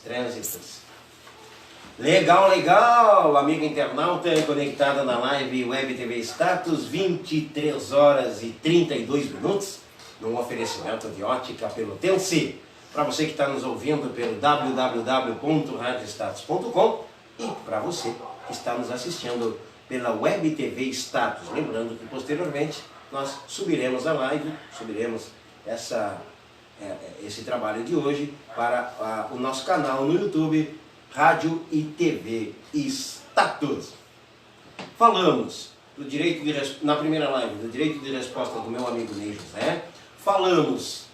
trânsitos. Legal, legal, amigo internauta conectado na live Web TV Status, 23 horas e 32 minutos, num oferecimento de ótica pelotense. Para você que está nos ouvindo pelo www.radiostatus.com e para você que está nos assistindo pela Web TV Status. Lembrando que posteriormente nós subiremos a live, subiremos esse trabalho de hoje para o nosso canal no YouTube, Rádio e TV Status. Falamos do direito de na primeira live do direito de resposta do meu amigo Ney José. Falamos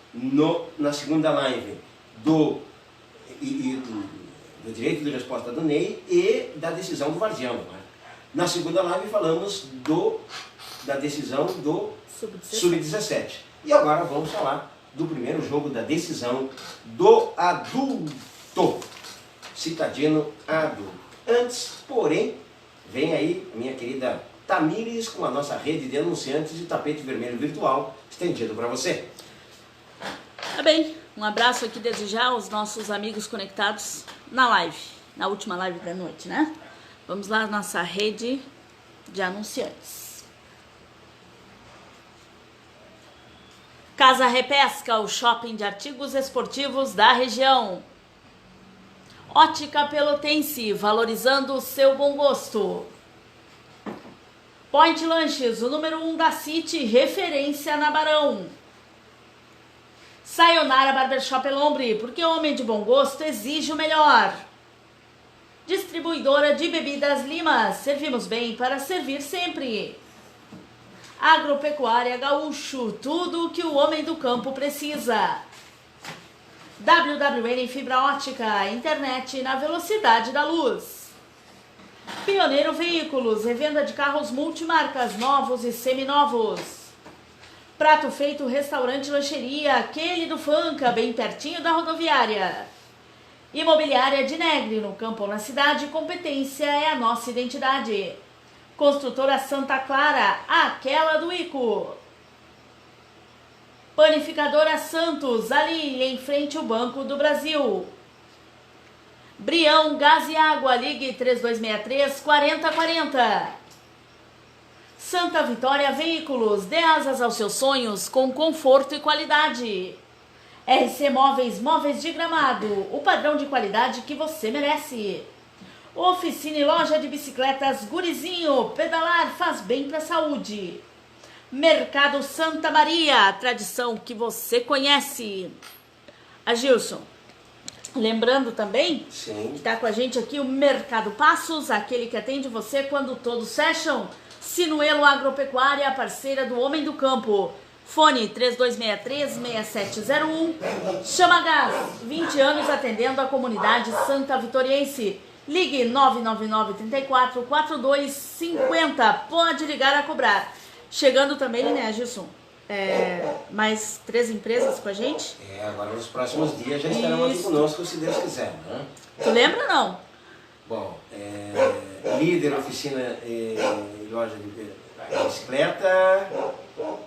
na segunda live do direito de resposta do Ney e da decisão do Varziano. Né? Na segunda live falamos da decisão do Sub-17. E agora vamos falar do primeiro jogo da decisão do adulto. Citadino adulto. Antes, porém, vem aí minha querida Tamires com a nossa rede de anunciantes de tapete vermelho virtual estendido para você. Tá bem, um abraço aqui desde já aos nossos amigos conectados na live, na última live da noite, né? Vamos lá, nossa rede de anunciantes. Casa Repesca, o shopping de artigos esportivos da região. Ótica Pelotense, valorizando o seu bom gosto. Point Lanches, o número 1 da City, referência na Barão. Sayonara Barbershop Elombre, porque homem de bom gosto exige o melhor. Distribuidora de bebidas Limas, servimos bem para servir sempre. Agropecuária Gaúcho, tudo o que o homem do campo precisa. WWN Fibra Ótica, internet na velocidade da luz. Pioneiro Veículos, revenda de carros multimarcas novos e seminovos. Prato Feito Restaurante Lancheria, aquele do Fanca, bem pertinho da rodoviária. Imobiliária de Negre, no campo ou na cidade, competência é a nossa identidade. Construtora Santa Clara, aquela do Ico. Panificadora Santos, ali em frente ao Banco do Brasil. Brião Gás e Água, ligue 3263-4040. Santa Vitória Veículos, dê asas aos seus sonhos com conforto e qualidade. RC Móveis, móveis de Gramado, o padrão de qualidade que você merece. Oficina e loja de bicicletas Gurizinho, pedalar faz bem para a saúde. Mercado Santa Maria, a tradição que você conhece. Agilson, lembrando também Sim. que está com a gente aqui o Mercado Passos, aquele que atende você quando todos fecham. Sinuelo Agropecuária, parceira do Homem do Campo. Fone 3263-6701. Chama Gás, 20 anos atendendo a comunidade santa vitoriense. Ligue 999-34-4250. Pode ligar a cobrar. Chegando também, né, Gilson? Mais 3 empresas com a gente? Agora nos próximos dias já estarão aqui conosco, se Deus quiser. Né? Tu lembra ou não? Bom, líder, oficina e loja de bicicleta.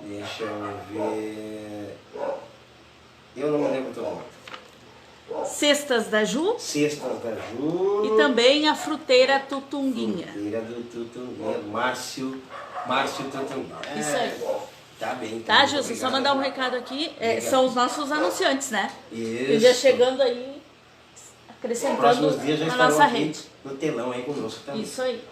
Deixa eu ver. Eu não me lembro todo mundo. Cestas da Ju. Cestas da Ju. E também a Fruteira Tutunguinha. Fruteira do Tutunguinha. Márcio Tutunguinha. Isso aí. Tá bem. Tá, Gilson? Só mandar um recado aqui. São os nossos anunciantes, né? Isso. E já chegando aí, acrescentando na nossa rede. No telão aí conosco também. Isso aí.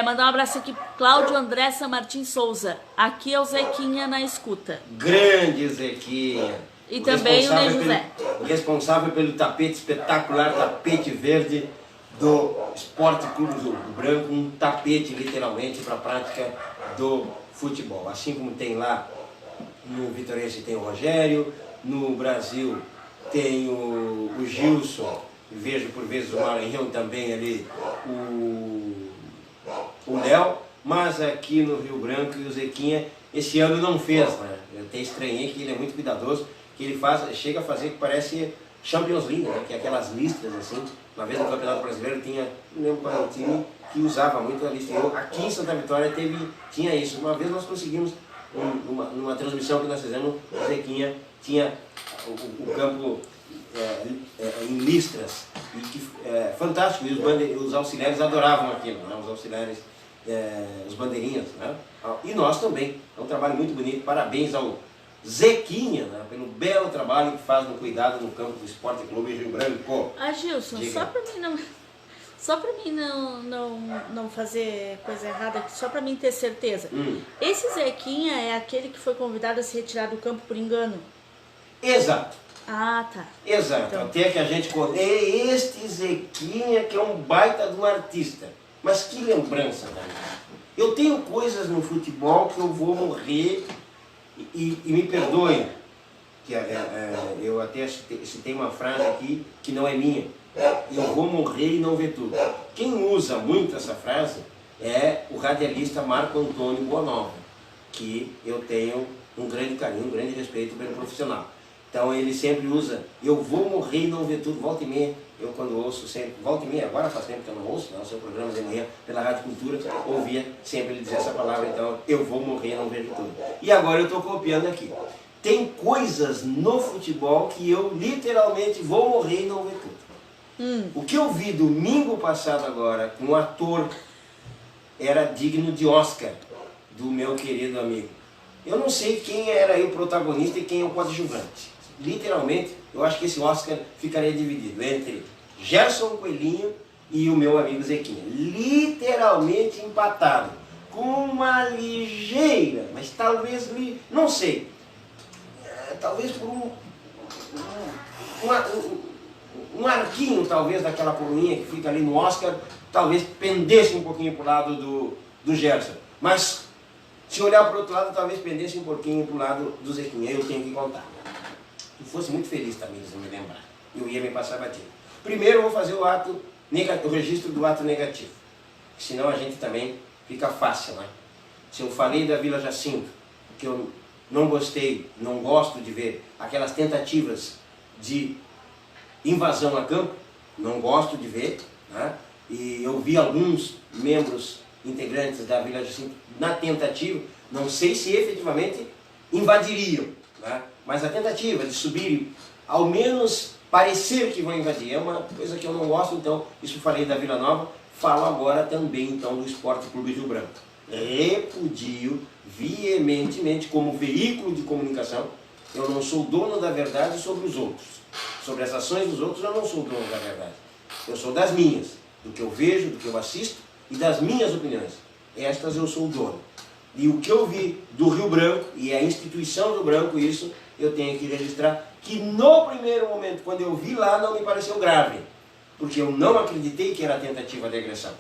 Mandar um abraço aqui, Cláudio Andressa Martins Souza. Aqui é o Zequinha na escuta. Grande Zequinha. E também o Ney José. O responsável pelo tapete espetacular, tapete verde do Esporte Clube do Branco. Um tapete, literalmente, para a prática do futebol. Assim como tem lá no Vitorense tem o Rogério, no Brasil tem o Gilson, vejo por vezes o Maranhão também ali, o Léo, mas aqui no Rio Branco e o Zequinha esse ano não fez, né? Eu até estranhei que ele é muito cuidadoso, que ele chega a fazer que parece Champions League, né? Que é aquelas listas assim. Uma vez no Campeonato Brasileiro tinha, não lembro qual era o time que usava muito a lista. Aqui em Santa Vitória tinha isso. Uma vez nós conseguimos, numa transmissão que nós fizemos, o Zequinha tinha o campo em listras e que é fantástico, e os auxiliares adoravam aquilo, né? Os auxiliares, os bandeirinhas, né? E nós também. É um trabalho muito bonito, parabéns ao Zequinha, né? Pelo belo trabalho que faz no cuidado no campo do Esporte Clube Rio Branco. Gilson, Diga. só para mim não fazer coisa errada, só para mim ter certeza. Esse Zequinha é aquele que foi convidado a se retirar do campo por engano? Exato. Ah, tá. Exato. Então. Até que a gente... É este Zequinha que é um baita de um artista. Mas que lembrança, cara. Eu tenho coisas no futebol que eu vou morrer e me perdoem. Que eu até citei uma frase aqui que não é minha. Eu vou morrer e não ver tudo. Quem usa muito essa frase é o radialista Marco Antônio Bonova, que eu tenho um grande carinho, um grande respeito pelo profissional. Então ele sempre usa, eu vou morrer e não ver tudo, volta e meia, eu quando ouço sempre, volta e meia, agora faz tempo que eu não ouço, o seu programa de manhã pela Rádio Cultura, ouvia sempre ele dizer essa palavra, então eu vou morrer e não vejo tudo. E agora eu estou copiando aqui. Tem coisas no futebol que eu literalmente vou morrer e não ver tudo. O que eu vi domingo passado agora com um ator era digno de Oscar, do meu querido amigo. Eu não sei quem era aí o protagonista e quem é o coadjuvante. Literalmente, eu acho que esse Oscar ficaria dividido entre Gerson Coelhinho e o meu amigo Zequinha. Literalmente empatado. Com uma ligeira, mas talvez, não sei, talvez por um arquinho talvez daquela coroinha que fica ali no Oscar, talvez pendesse um pouquinho para o lado do Gerson. Mas se olhar para o outro lado, talvez pendesse um pouquinho para o lado do Zequinha. Eu tenho que contar. Se fosse muito feliz também, se me lembrar. Eu ia me passar batido. Primeiro eu vou fazer o registro do ato negativo. Senão a gente também fica fácil, né? Se eu falei da Vila Jacinto, que eu não gostei, não gosto de ver aquelas tentativas de invasão a campo, não gosto de ver, né? E eu vi alguns membros integrantes da Vila Jacinto na tentativa, não sei se efetivamente invadiriam, né? Mas a tentativa de subir, ao menos parecer que vão invadir, é uma coisa que eu não gosto, então, isso falei da Vila Nova, falo agora também então do Esporte Clube Rio Branco. Repudio veementemente como veículo de comunicação, eu não sou dono da verdade sobre os outros. Sobre as ações dos outros eu não sou dono da verdade. Eu sou das minhas, do que eu vejo, do que eu assisto e das minhas opiniões. Estas eu sou o dono. E o que eu vi do Rio Branco e a instituição do Branco, isso eu tenho que registrar, que no primeiro momento, quando eu vi lá, não me pareceu grave, porque eu não acreditei que era tentativa de agressão.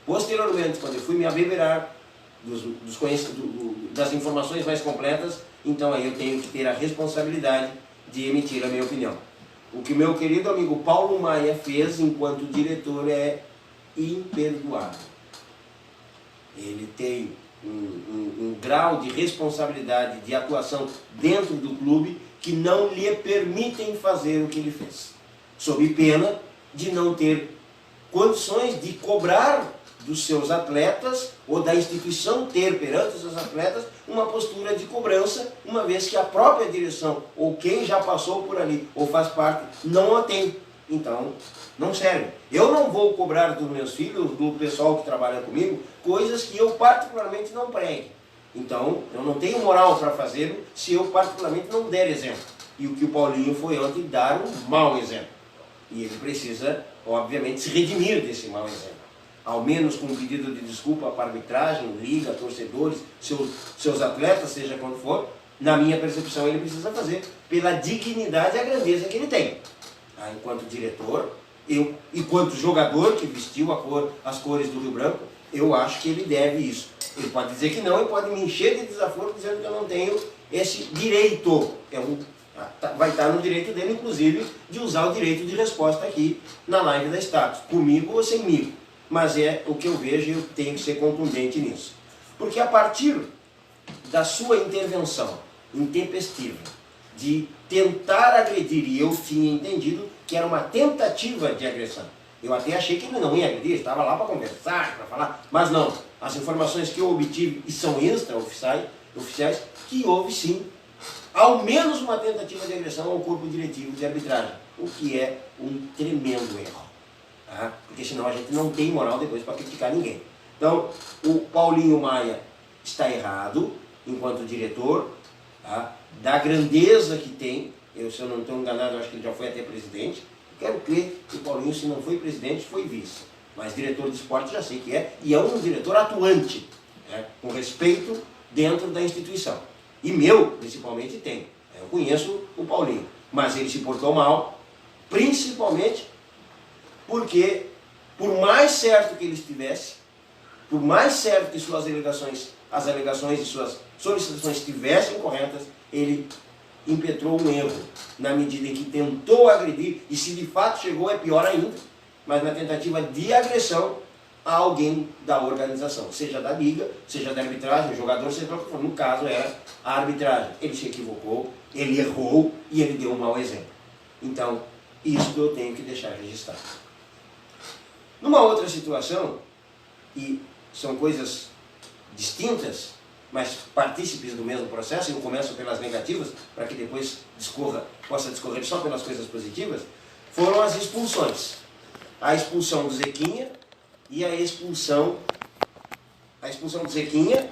Posteriormente, quando eu fui me abeberar das informações mais completas, então aí eu tenho que ter a responsabilidade de emitir a minha opinião. O que meu querido amigo Paulo Maia fez enquanto diretor é imperdoável. Ele tem um grau de responsabilidade, de atuação dentro do clube que não lhe permitem fazer o que ele fez, sob pena de não ter condições de cobrar dos seus atletas ou da instituição ter perante os seus atletas uma postura de cobrança, uma vez que a própria direção ou quem já passou por ali ou faz parte não a tem. Então, não serve. Eu não vou cobrar dos meus filhos, do pessoal que trabalha comigo, coisas que eu particularmente não prego. Então, eu não tenho moral para fazê-lo se eu particularmente não der exemplo. E o que o Paulinho foi ontem dar um mau exemplo. E ele precisa, obviamente, se redimir desse mau exemplo. Ao menos com um pedido de desculpa para a arbitragem, liga, torcedores, seus atletas, seja quando for, na minha percepção ele precisa fazer pela dignidade e a grandeza que ele tem. Enquanto diretor, enquanto jogador que vestiu as cores do Rio Branco, eu acho que ele deve isso. Ele pode dizer que não e pode me encher de desaforo dizendo que eu não tenho esse direito. Vai estar no direito dele, inclusive, de usar o direito de resposta aqui na live da Status, comigo ou semigo. Mas é o que eu vejo e eu tenho que ser contundente nisso. Porque a partir da sua intervenção intempestiva, de tentar agredir, e eu tinha entendido que era uma tentativa de agressão. Eu até achei que ele não ia agredir, estava lá para conversar, para falar, mas não. As informações que eu obtive, e são extra-oficiais, que houve sim, ao menos uma tentativa de agressão ao corpo diretivo de arbitragem, o que é um tremendo erro. tá? Porque senão a gente não tem moral depois para criticar ninguém. Então, o Paulinho Maia está errado enquanto diretor, tá? Da grandeza que tem. Se eu não estou enganado, eu acho que ele já foi até presidente. Quero crer que o Paulinho, se não foi presidente, foi vice. Mas diretor de esporte já sei que é, e é um diretor atuante, né? Com respeito dentro da instituição. E meu, principalmente, tem. Eu conheço o Paulinho, mas ele se portou mal, principalmente porque, por mais certo que ele estivesse, por mais certo que suas alegações, as alegações de suas solicitações estivessem corretas, ele impetrou um erro, na medida em que tentou agredir, e se de fato chegou, é pior ainda, mas na tentativa de agressão a alguém da organização, seja da liga, seja da arbitragem, o jogador, seja o que for. No caso era a arbitragem. Ele se equivocou, ele errou e ele deu um mau exemplo. Então, isso eu tenho que deixar registrado. Numa outra situação, e são coisas distintas, mas partícipes do mesmo processo, e eu começo pelas negativas, para que depois possa discorrer só pelas coisas positivas, foram as expulsões. A expulsão do Zequinha e a expulsão do Zequinha,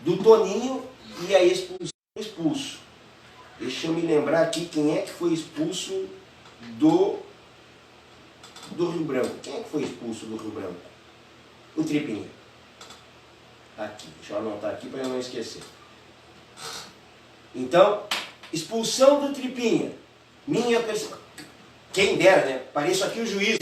do Toninho e a expulsão do expulso. Deixa eu me lembrar aqui quem é que foi expulso do Rio Branco. Quem é que foi expulso do Rio Branco? O Tripinha. Aqui, deixa eu anotar aqui para eu não esquecer. Então, expulsão do Tripinha. Quem dera, né? Pareço aqui o juiz.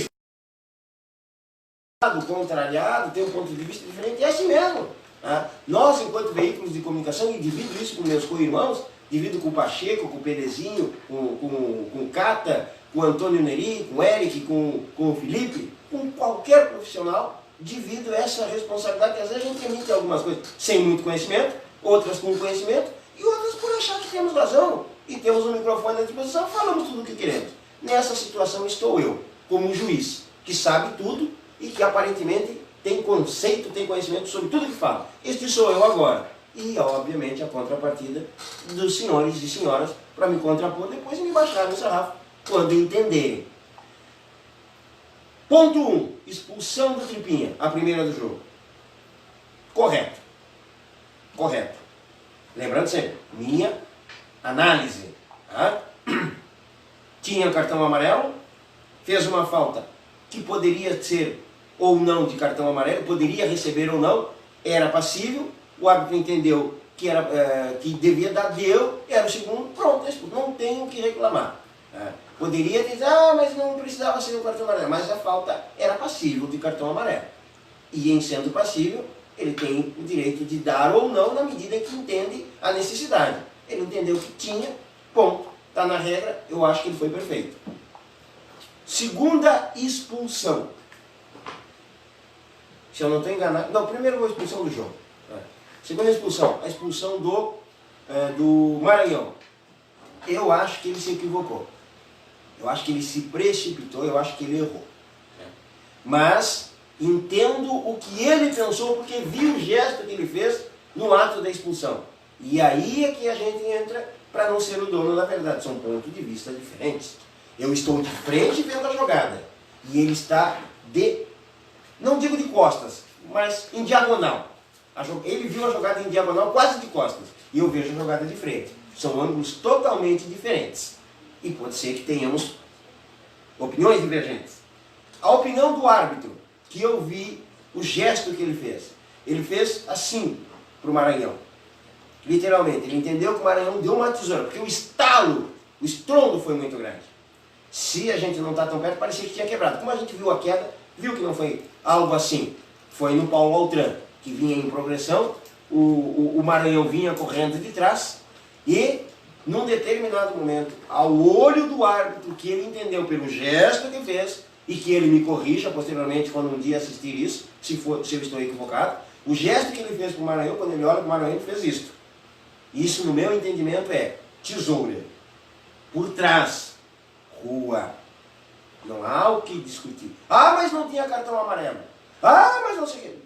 Contrariado, tem um ponto de vista diferente, é assim mesmo. Tá? Nós, enquanto veículos de comunicação, e divido isso com meus co-irmãos, divido com o Pacheco, com o Perezinho, com o Cata, com o Antônio Neri, com o Eric, com o Felipe, com qualquer profissional, divido essa responsabilidade, que às vezes a gente emite algumas coisas sem muito conhecimento, outras com conhecimento, e outras por achar que temos razão, e temos um microfone à disposição, falamos tudo o que queremos. Nessa situação estou eu, como um juiz, que sabe tudo, e que aparentemente tem conceito, tem conhecimento sobre tudo que fala. Este sou eu agora. E, obviamente, a contrapartida dos senhores e senhoras para me contrapor depois e me baixar no sarrafo quando entenderem. Ponto 1. Expulsão do Tripinha, a primeira do jogo. Correto. Correto. Lembrando sempre, minha análise. Tá? Tinha cartão amarelo, fez uma falta que poderia ser ou não de cartão amarelo, poderia receber ou não, era passível, o árbitro entendeu que devia dar, deu, era o segundo, pronto, não tenho o que reclamar. Poderia dizer, mas não precisava ser o cartão amarelo, mas a falta era passível de cartão amarelo. E em sendo passível, ele tem o direito de dar ou não na medida em que entende a necessidade. Ele entendeu que tinha, ponto, está na regra, eu acho que ele foi perfeito. Segunda expulsão. Se eu não estou enganado... Não, primeiro a expulsão do jogo. Segunda expulsão. A expulsão do Maranhão. Eu acho que ele se equivocou. Eu acho que ele se precipitou, eu acho que ele errou. Mas entendo o que ele pensou, porque vi o gesto que ele fez no ato da expulsão. E aí é que a gente entra para não ser o dono da verdade. São pontos de vista diferentes. Eu estou de frente vendo a jogada. E ele está não digo de costas, mas em diagonal. Ele viu a jogada em diagonal, quase de costas. E eu vejo a jogada de frente. São ângulos totalmente diferentes. E pode ser que tenhamos opiniões divergentes. A opinião do árbitro, que eu vi o gesto que ele fez. Ele fez assim para o Maranhão. Literalmente, ele entendeu que o Maranhão deu uma tesoura, porque o estrondo foi muito grande. Se a gente não está tão perto, parecia que tinha quebrado. Como a gente viu a queda, viu que não foi algo assim. Foi no Paulo Altran, que vinha em progressão, o Maranhão vinha correndo de trás, e num determinado momento, ao olho do árbitro, que ele entendeu pelo gesto que fez, e que ele me corrija posteriormente quando um dia assistir isso, se eu estou equivocado, o gesto que ele fez para o Maranhão, quando ele olha para o Maranhão, ele fez isto. Isso, no meu entendimento, é tesoura. Por trás, rua. Não há o que discutir. Mas não tinha cartão amarelo. Mas não sei o que.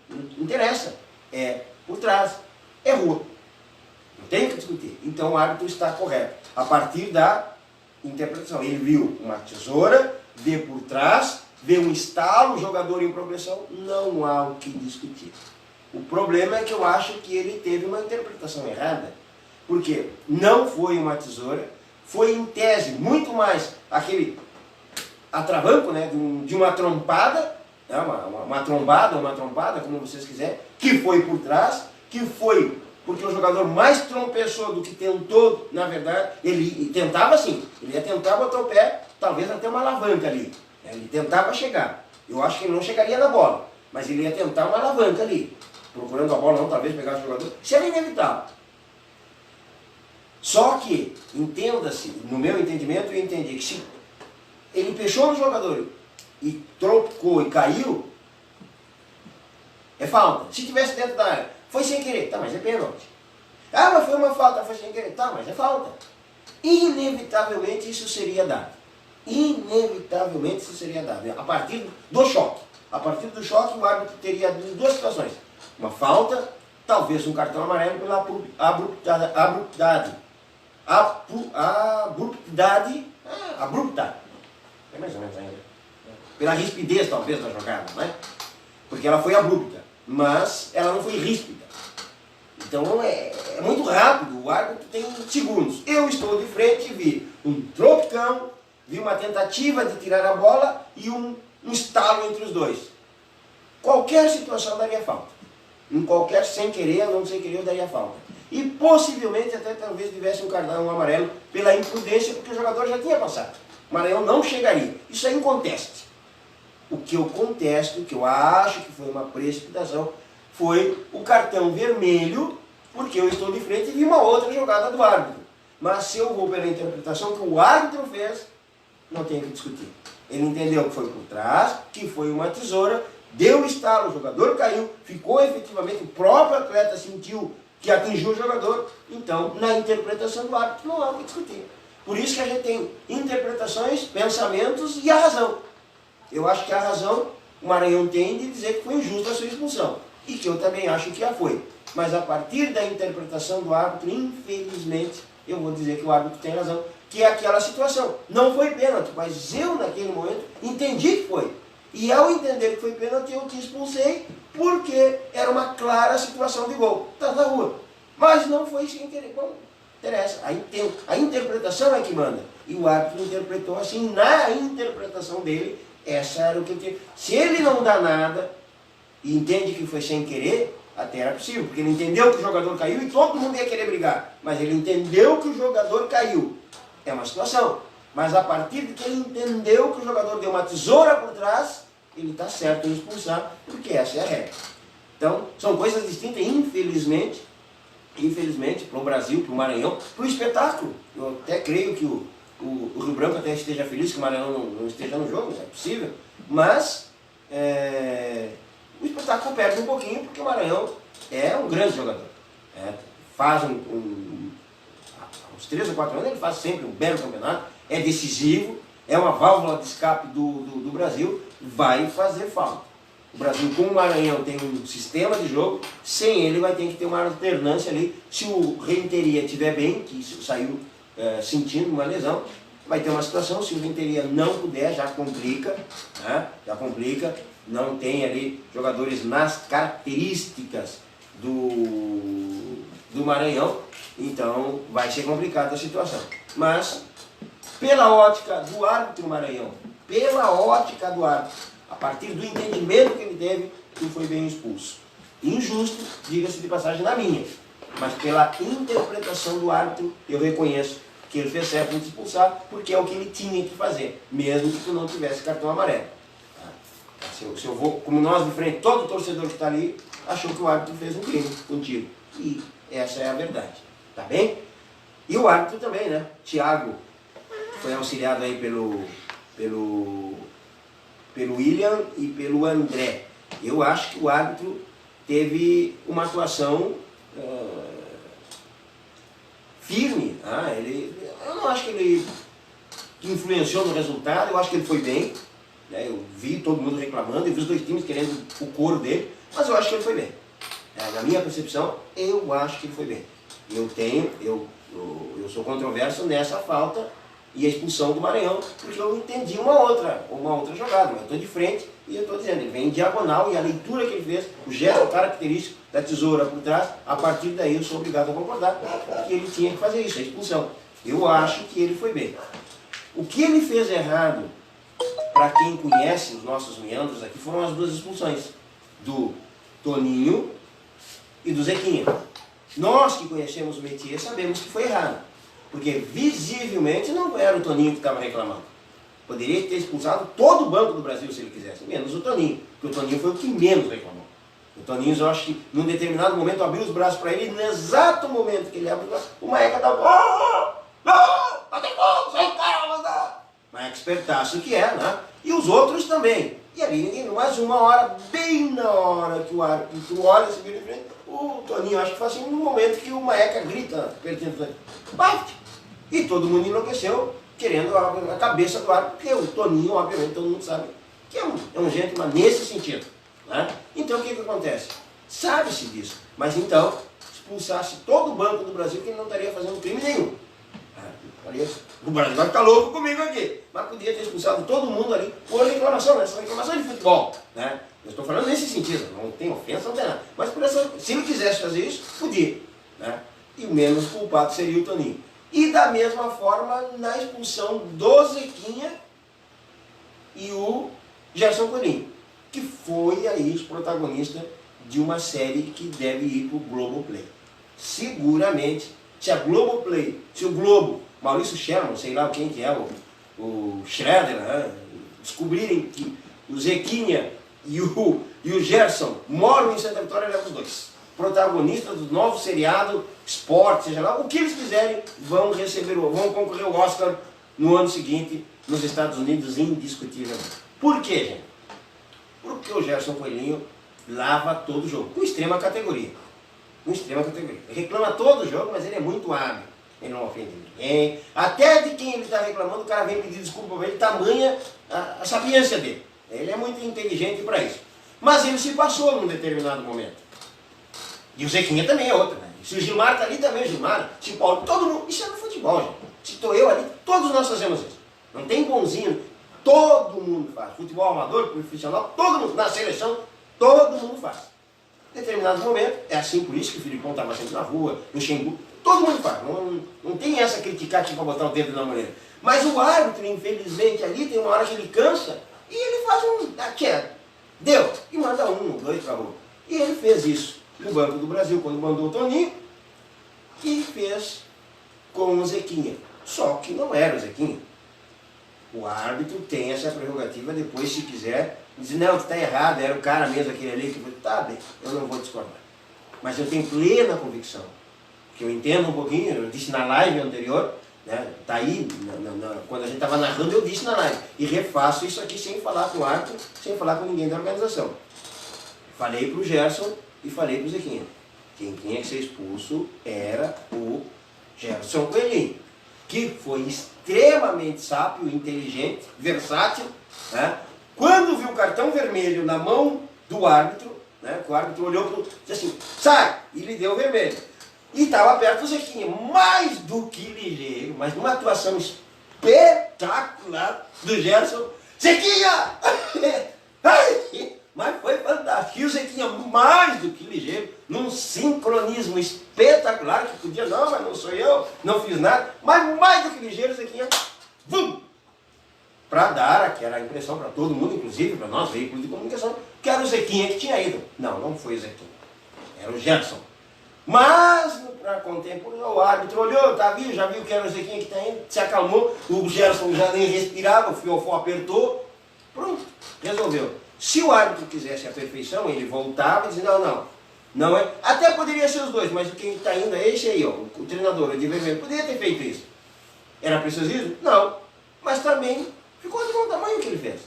Não interessa. É por trás. É rua. Não tem o que discutir. Então o árbitro está correto. A partir da interpretação. Ele viu uma tesoura, vê por trás, vê um estalo, o jogador em progressão, não há o que discutir. O problema é que eu acho que ele teve uma interpretação errada, porque não foi uma tesoura, foi em tese muito mais aquele atravanco, né, de uma trompada, né, uma trompada, como vocês quiserem, que foi por trás, que foi porque o jogador mais tropeçou do que tentou, na verdade, ele tentava sim, ele ia tentar botar o pé, talvez até uma alavanca ali, né, ele tentava chegar, eu acho que ele não chegaria na bola, mas ele ia tentar uma alavanca ali, procurando a bola, não talvez pegar o jogador, isso era inevitável. Só que, entenda-se, no meu entendimento, eu entendi que se ele fechou no jogador e trocou e caiu, é falta. Se tivesse dentro da área, foi sem querer, tá, mas é pênalti. Ah, mas foi uma falta, foi sem querer, tá, mas é falta. Inevitavelmente isso seria dado. Inevitavelmente isso seria dado. A partir do choque. A partir do choque, o árbitro teria duas situações. Uma falta, talvez um cartão amarelo pela abrupta. É mais ou menos ainda. Pela rispidez, talvez, da jogada, né? Porque ela foi abrupta, mas ela não foi ríspida. Então é muito rápido, o árbitro tem segundos. Eu estou de frente e vi um tropicão, vi uma tentativa de tirar a bola e um estalo entre os dois. Qualquer situação daria falta. Em qualquer sem querer ou não sem querer eu daria falta. E possivelmente até talvez tivesse um cartão amarelo pela imprudência, porque o jogador já tinha passado. O Maranhão não chegaria. Isso é inconteste. O que eu contesto, o que eu acho que foi uma precipitação, foi o cartão vermelho, porque eu estou de frente e vi uma outra jogada do árbitro. Mas se eu vou pela interpretação que o árbitro fez, não tem o que discutir. Ele entendeu que foi por trás, que foi uma tesoura, deu o estalo, o jogador caiu, ficou efetivamente, o próprio atleta sentiu que atingiu o jogador, então na interpretação do árbitro não há o que discutir. Por isso que a gente tem interpretações, pensamentos e a razão. Eu acho que a razão o Maranhão tem de dizer que foi injusta a sua expulsão. E que eu também acho que a foi. Mas a partir da interpretação do árbitro, infelizmente, eu vou dizer que o árbitro tem razão, que é aquela situação. Não foi pênalti, mas eu naquele momento entendi que foi. E ao entender que foi pênalti, eu te expulsei porque era uma clara situação de gol. Está na rua. Mas não foi sem querer. Bom, interessa. A interpretação é que manda. E o árbitro interpretou assim, na interpretação dele, essa era o que eu tinha. Se ele não dá nada e entende que foi sem querer, até era possível, porque ele entendeu que o jogador caiu e todo mundo ia querer brigar. Mas ele entendeu que o jogador caiu. É uma situação. Mas a partir de que ele entendeu que o jogador deu uma tesoura por trás, ele está certo em expulsar, porque essa é a regra. Então, são coisas distintas, infelizmente, para o Brasil, para o Maranhão, para o espetáculo. Eu até creio que o Rio Branco até esteja feliz que o Maranhão não esteja no jogo, é possível, mas o espetáculo perde um pouquinho porque o Maranhão é um grande jogador. Faz uns 3 ou 4 anos ele faz sempre um belo campeonato, é decisivo, é uma válvula de escape do Brasil, vai fazer falta. O Brasil com o Maranhão tem um sistema de jogo, sem ele vai ter que ter uma alternância ali. Se o Renteria estiver bem, que saiu sentindo uma lesão, vai ter uma situação. Se o Renteria não puder, já complica, né? Já complica. Não tem ali jogadores nas características do Maranhão, então vai ser complicada a situação. Mas, pela ótica do árbitro Maranhão, pela ótica do árbitro, a partir do entendimento que ele teve, ele foi bem expulso. Injusto, diga-se de passagem, na minha. Mas pela interpretação do árbitro, eu reconheço que ele fez certo em te expulsar, porque é o que ele tinha que fazer, mesmo que tu não tivesse cartão amarelo. Se eu vou, como nós de frente, todo torcedor que está ali achou que o árbitro fez um crime contigo. E essa é a verdade. Tá bem? E o árbitro também, né? Thiago foi auxiliado aí pelo William e pelo André. Eu acho que o árbitro teve uma atuação firme. Eu não acho que ele influenciou no resultado, eu acho que ele foi bem. Eu vi todo mundo reclamando, eu vi os dois times querendo o couro dele, mas eu acho que ele foi bem. Na minha percepção, eu acho que ele foi bem. Eu sou controverso nessa falta e a expulsão do Maranhão, porque eu entendi uma outra jogada. Eu estou de frente e eu estou dizendo, ele vem em diagonal e a leitura que ele fez, o gesto característico da tesoura por trás, a partir daí eu sou obrigado a concordar que ele tinha que fazer isso, a expulsão. Eu acho que ele foi bem. O que ele fez errado, para quem conhece os nossos meandros aqui, foram as duas expulsões, do Toninho e do Zequinha. Nós que conhecemos o métier sabemos que foi errado, porque visivelmente não era o Toninho que estava reclamando. Poderia ter expulsado todo o Banco do Brasil se ele quisesse, menos o Toninho, porque o Toninho foi o que menos reclamou. O Toninho, eu acho que num determinado momento abriu os braços para ele, e no exato momento que ele abriu os braços, o Maeka estava... Não tem como, sai cara, Maeka espertaço que é, né? E os outros também. E ali, mais uma hora, bem na hora que o árbitro olha, se vira de frente, o Toninho, acho que foi assim, no momento que o Maeka grita, bate! E todo mundo enlouqueceu, querendo a cabeça do árbitro, porque o Toninho, obviamente, todo mundo sabe que é um gentleman nesse sentido. Né? Então, o que acontece? Sabe-se disso, mas então, expulsasse todo o Banco do Brasil, que ele não estaria fazendo crime nenhum. O Brasil vai ficar louco comigo aqui, mas podia ter expulsado todo mundo ali por reclamação, essa reclamação de futebol. Né? Eu estou falando nesse sentido, não tem ofensa, não tem nada. Mas por essa, se ele quisesse fazer isso, podia. Né? E o menos culpado seria o Toninho. E da mesma forma, na expulsão do Zequinha e o Gerson Coelhinho, que foi aí os protagonistas de uma série que deve ir para o Globoplay. Seguramente, se a Globoplay, se o Globo, Maurício Sherman, sei lá quem que é, o Schroeder, né, descobrirem que o Zequinha e o Gerson moram em Santa Vitória, leva os dois. Protagonistas do novo seriado, esporte, seja lá, o que eles quiserem, vão concorrer ao Oscar no ano seguinte nos Estados Unidos, indiscutivelmente. Por quê, gente? Porque o Gerson Coelhinho lava todo o jogo, com extrema categoria. Com extrema categoria. Ele reclama todo o jogo, mas ele é muito hábil. Ele não ofende ninguém. Até de quem ele está reclamando, o cara vem pedir desculpa para ele, tamanha a sapiência dele. Ele é muito inteligente para isso. Mas ele se passou num determinado momento. E o Zequinha também é outro. Né? Se o Gilmar está ali também, o Gilmar, se o Paulo, todo mundo. Isso é no futebol, gente. Se estou eu ali, todos nós fazemos isso. Não tem bonzinho. Todo mundo faz. Futebol amador, profissional, todo mundo. Na seleção, todo mundo faz. Em determinado momento, é assim por isso que o Filipão estava sempre na rua, no Xembu. Todo mundo faz. Não tem essa criticar tipo, para botar o dedo na mulher. Mas o árbitro, infelizmente, ali tem uma hora que ele cansa e ele faz quieto. Deu. E manda um, dois para a rua. E ele fez isso no Banco do Brasil, quando mandou o Toninho, e fez com o Zequinha. Só que não era o Zequinha. O árbitro tem essa prerrogativa depois, se quiser, dizer, não, que está errado, era o cara mesmo, aquele ali, que foi, tá bem, eu não vou discordar. Mas eu tenho plena convicção, que eu entendo um pouquinho, eu disse na live anterior, né, tá aí, quando a gente estava narrando, eu disse na live, e refaço isso aqui sem falar com o árbitro, sem falar com ninguém da organização. Falei para o Gerson e falei para o Zequinha. Quem tinha que ser expulso era o Gerson Coelhinho, que foi extremamente sábio, inteligente, versátil, né? Quando viu o cartão vermelho na mão do árbitro, né? O árbitro olhou para disse assim, sai! E lhe deu o vermelho. E estava perto do Zequinha, mais do que ligeiro, mas numa atuação espetacular do Gerson. Zequinha! Mas foi fantástico. E o Zequinha, mais do que ligeiro, num sincronismo espetacular, que podia, não, mas não sou eu, não fiz nada, mas mais do que ligeiro, o Zequinha, vum! Para dar aquela impressão para todo mundo, inclusive para nós, veículos de comunicação, que era o Zequinha que tinha ido. Não, não foi o Zequinha, era o Gerson. Mas, para contemporar, o árbitro olhou, já viu que era o Zequinha que está indo, se acalmou, o Gerson já nem respirava, o fiofó apertou, pronto, resolveu. Se o árbitro quisesse a perfeição, ele voltava e dizia, não é. Até poderia ser os dois, mas quem está indo é esse aí, ó, o treinador, o de vermelho, poderia ter feito isso. Era preciosismo? Não. Mas também ficou de bom tamanho o que ele fez.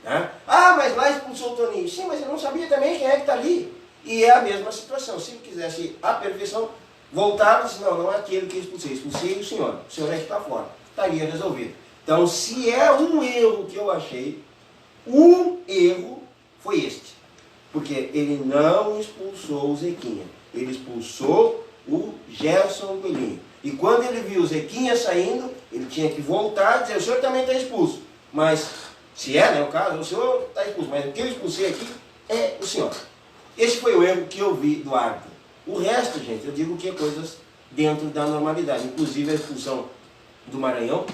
Né? Ah, mas lá expulsou o Toninho. Sim, mas ele não sabia também quem é que está ali. E é a mesma situação. Se ele quisesse a perfeição, voltava e disse, não é aquele que expulsei o senhor é que está fora. Estaria resolvido. Então, se é um erro que eu achei, um erro foi este. Porque ele não expulsou o Zequinha. Ele expulsou o Gerson Coelhinho. E quando ele viu o Zequinha saindo, ele tinha que voltar e dizer, o senhor também está expulso. Mas, se é, né, o caso, o senhor está expulso, mas o que eu expulsei aqui é o senhor. Esse foi o erro que eu vi do árbitro. O resto, gente, eu digo que é coisas dentro da normalidade. Inclusive a expulsão do Maranhão,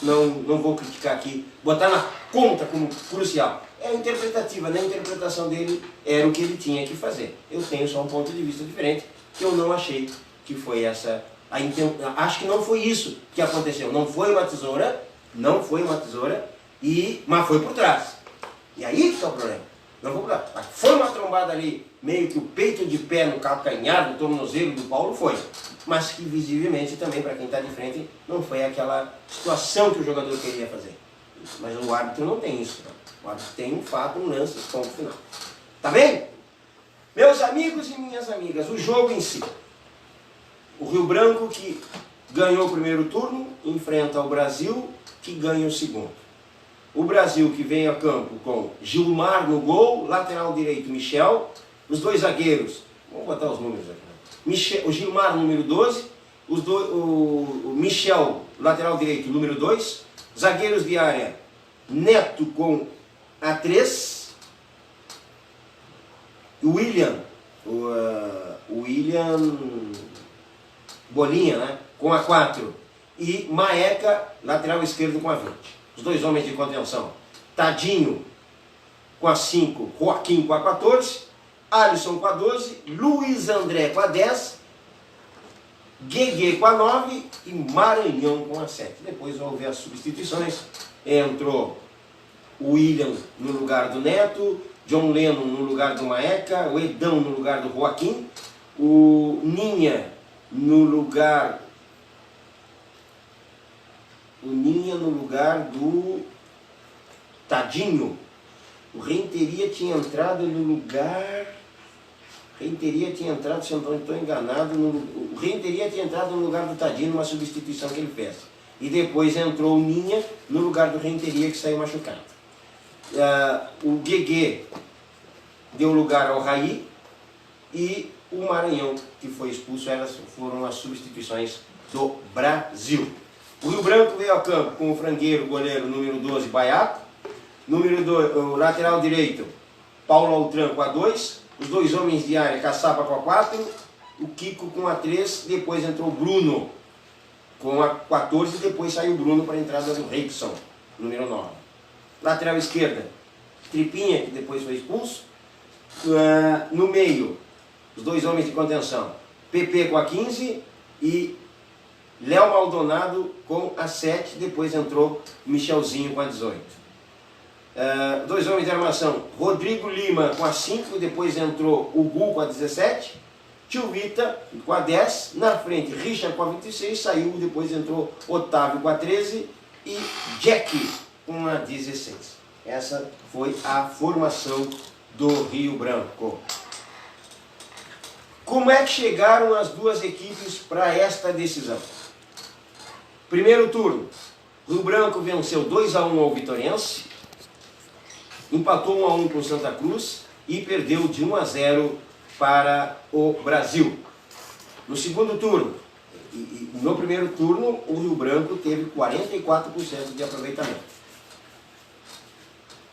não vou criticar aqui, botar na conta como crucial. É interpretativa, na interpretação dele era o que ele tinha que fazer. Eu tenho só um ponto de vista diferente, que eu não achei que foi essa... Acho que não foi isso que aconteceu. Não foi uma tesoura, mas foi por trás. E aí que está o problema. Não foi por trás. Mas foi uma trombada ali, meio que o peito de pé no calcanhar, no tornozelo do Paulo, foi. Mas que visivelmente também, para quem está de frente, não foi aquela situação que o jogador queria fazer. Mas o árbitro não tem isso. Não. O árbitro tem um fato, um lance, ponto final. Tá bem? Meus amigos e minhas amigas, o jogo em si. O Rio Branco, que ganhou o primeiro turno, enfrenta o Brasil, que ganha o segundo. O Brasil, que vem a campo com Gilmar no gol, lateral direito Michel, os dois zagueiros, vamos botar os números aqui. O Gilmar, número 12, o Michel, lateral direito, número 2, zagueiros de área, Neto com a 3, William Bolinha, né, com a 4, e Maeca, lateral esquerdo, com a 20. Os dois homens de contenção. Tadinho com a 5, Joaquim com a 14, Alisson com a 12, Luiz André com a 10, Guegue com a 9 e Maranhão com a 7. Depois houve as substituições. Entrou o William no lugar do Neto, John Lennon no lugar do Maeca, o Edão no lugar do Joaquim, o Ninha no lugar do Tadinho. O Renteria tinha entrado no lugar... se eu não estou enganado, o Renteria tinha entrado no lugar do Tadinho, numa substituição que ele fez. E depois entrou o Ninha no lugar do Renteria, que saiu machucado. O Guegue deu lugar ao Raí e o Maranhão, que foi expulso. Elas foram as substituições do Brasil. O Rio Branco veio ao campo com o frangueiro, goleiro número 12, Baiaco. O lateral direito, Paulo Altran com a 2. Os dois homens de área, Caçapa com a 4. O Kiko com a 3. Depois entrou o Bruno com a 14. E depois saiu o Bruno para a entrada do Rickson, número 9. Lateral esquerda, Tripinha, que depois foi expulso. No meio, os dois homens de contenção, PP com a 15 e Léo Maldonado com a 7. Depois entrou Michelzinho com a 18. Dois homens de armação, Rodrigo Lima com a 5, depois entrou o Gu com a 17, Tio Vita com a 10, na frente Richard com a 26, saiu, depois entrou Otávio com a 13 e Jack com a 16. Essa foi a formação do Rio Branco. Como é que chegaram as duas equipes para esta decisão? Primeiro turno, Rio Branco venceu 2-1 ao Vitóriense, empatou 1-1 com Santa Cruz e perdeu de 1-0 para o Brasil. No segundo turno, no primeiro turno, o Rio Branco teve 44% de aproveitamento.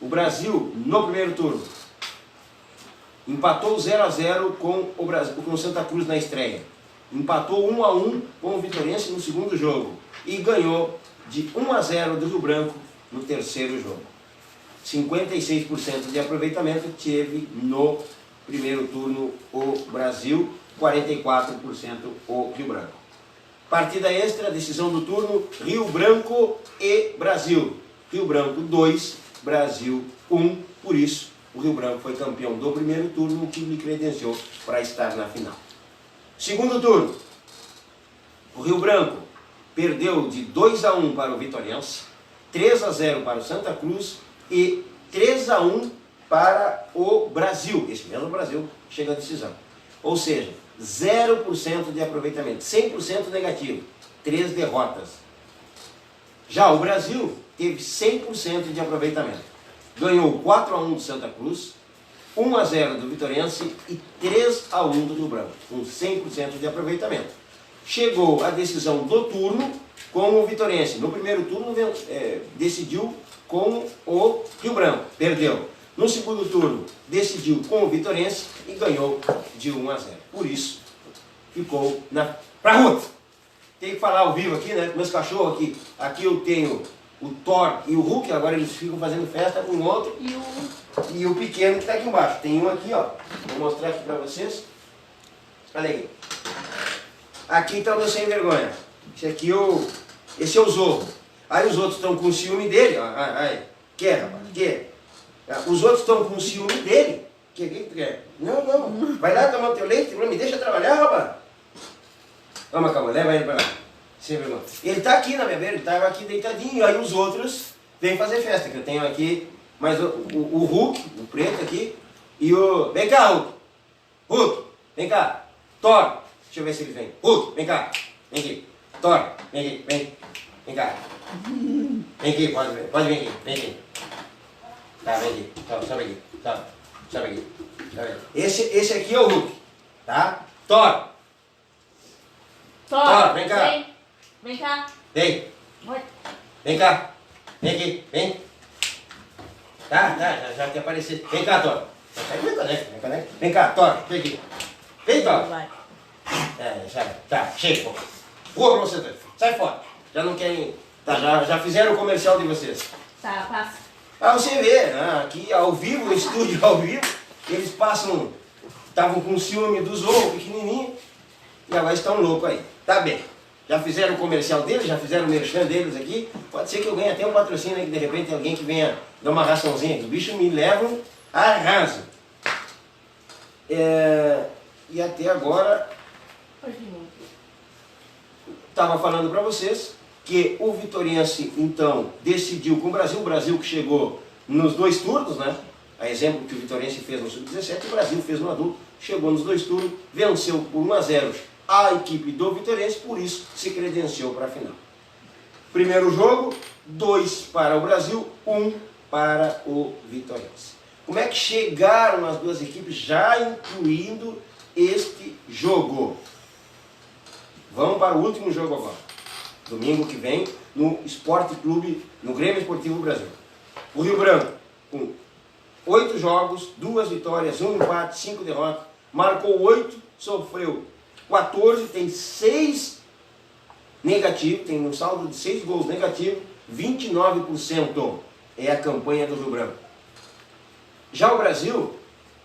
O Brasil, no primeiro turno, empatou 0-0 com o Santa Cruz na estreia. Empatou 1-1 com o Vitóriense no segundo jogo. E ganhou de 1-0 do Rio Branco no terceiro jogo. 56% de aproveitamento teve no primeiro turno o Brasil, 44% o Rio Branco. Partida extra, decisão do turno, Rio Branco e Brasil. Rio Branco 2, Brasil 1, por isso o Rio Branco foi campeão do primeiro turno, o que lhe credenciou para estar na final. Segundo turno, o Rio Branco perdeu de 2-1 para o Vitóriense, 3-0 para o Santa Cruz e 3-1 para o Brasil. Esse mesmo Brasil chega à decisão. Ou seja, 0% de aproveitamento, 100% negativo, 3 derrotas. Já o Brasil teve 100% de aproveitamento. Ganhou 4-1 do Santa Cruz, 1 a 0 do Vitorense e 3 a 1 do Rio Branco, com 100% de aproveitamento. Chegou a decisão do turno com o Vitorense. No primeiro turno decidiu com o Rio Branco, perdeu. No segundo turno decidiu com o Vitorense e ganhou de 1 a 0. Por isso, ficou pra Ruth. Tem que falar ao vivo aqui, né? Meus cachorros aqui. Aqui eu tenho o Thor e o Hulk, agora eles ficam fazendo festa com o outro. E o pequeno que está aqui embaixo. Tem um aqui, ó. Vou mostrar aqui para vocês. Olha aí. Aqui está o meu sem vergonha. Esse é o Zorro. Aí os outros estão com ciúme dele. Aí. Quer, rapaz? Quer? Os outros estão com ciúme dele. Quer? Não. Vai lá tomar o teu leite, me deixa trabalhar, rapaz. Vamos, calma, leva ele para lá. Sem vergonha. Ele está aqui na minha beira, ele estava aqui deitadinho. Aí os outros vêm fazer festa, que eu tenho aqui. Mas o Hulk, o preto aqui, e o... Vem cá, Hulk. Hulk, vem cá. Thor, deixa eu ver se ele vem. Hulk, vem cá. Vem aqui. Thor, vem aqui, vem. Vem cá. Vem aqui, pode vir aqui. Vem aqui. Tá, vem aqui. Sobe aqui. Sobe aqui. Esse aqui é o Hulk, tá? Thor, vem cá. Vem cá. Vem. Oi. Vem cá. Vem aqui, vem. Tá, já te apareceu. Vem cá, Thor. Vem cá, Thor, vem aqui. Vem, Thor. Vai. Tá, chega. Rua pra vocês dois. Sai fora. Já não querem... Tá, já fizeram o comercial de vocês. Tá, passa. Você vê, né, aqui ao vivo, no estúdio ao vivo, eles passam... Estavam com ciúme do Zorro, pequenininho, e agora estão loucos aí. Tá bem. Já fizeram o comercial deles, já fizeram o merchan deles aqui. Pode ser que eu ganhe até um patrocínio aí, que de repente alguém que venha dar uma raçãozinha aqui. O bicho me levam a raso. E até agora, estava falando para vocês que o Vitorense, então, decidiu com o Brasil que chegou nos 2 turnos, né? A exemplo que o Vitorense fez no Sub-17, o Brasil fez no adulto, chegou nos 2 turnos, venceu por 1 a 0 a equipe do Vitorense, por isso se credenciou para a final. Primeiro jogo, 2 para o Brasil, 1 para o Vitorense. Como é que chegaram as duas equipes, já incluindo este jogo? Vamos para o último jogo agora. Domingo que vem, no Esporte Clube, no Grêmio Esportivo Brasil. O Rio Branco, com 8 jogos, 2 vitórias, 1 empate, 5 derrotas, marcou 8, sofreu 14, tem 6 negativos, tem um saldo de 6 gols negativos, 29% é a campanha do Rio Branco. Já o Brasil,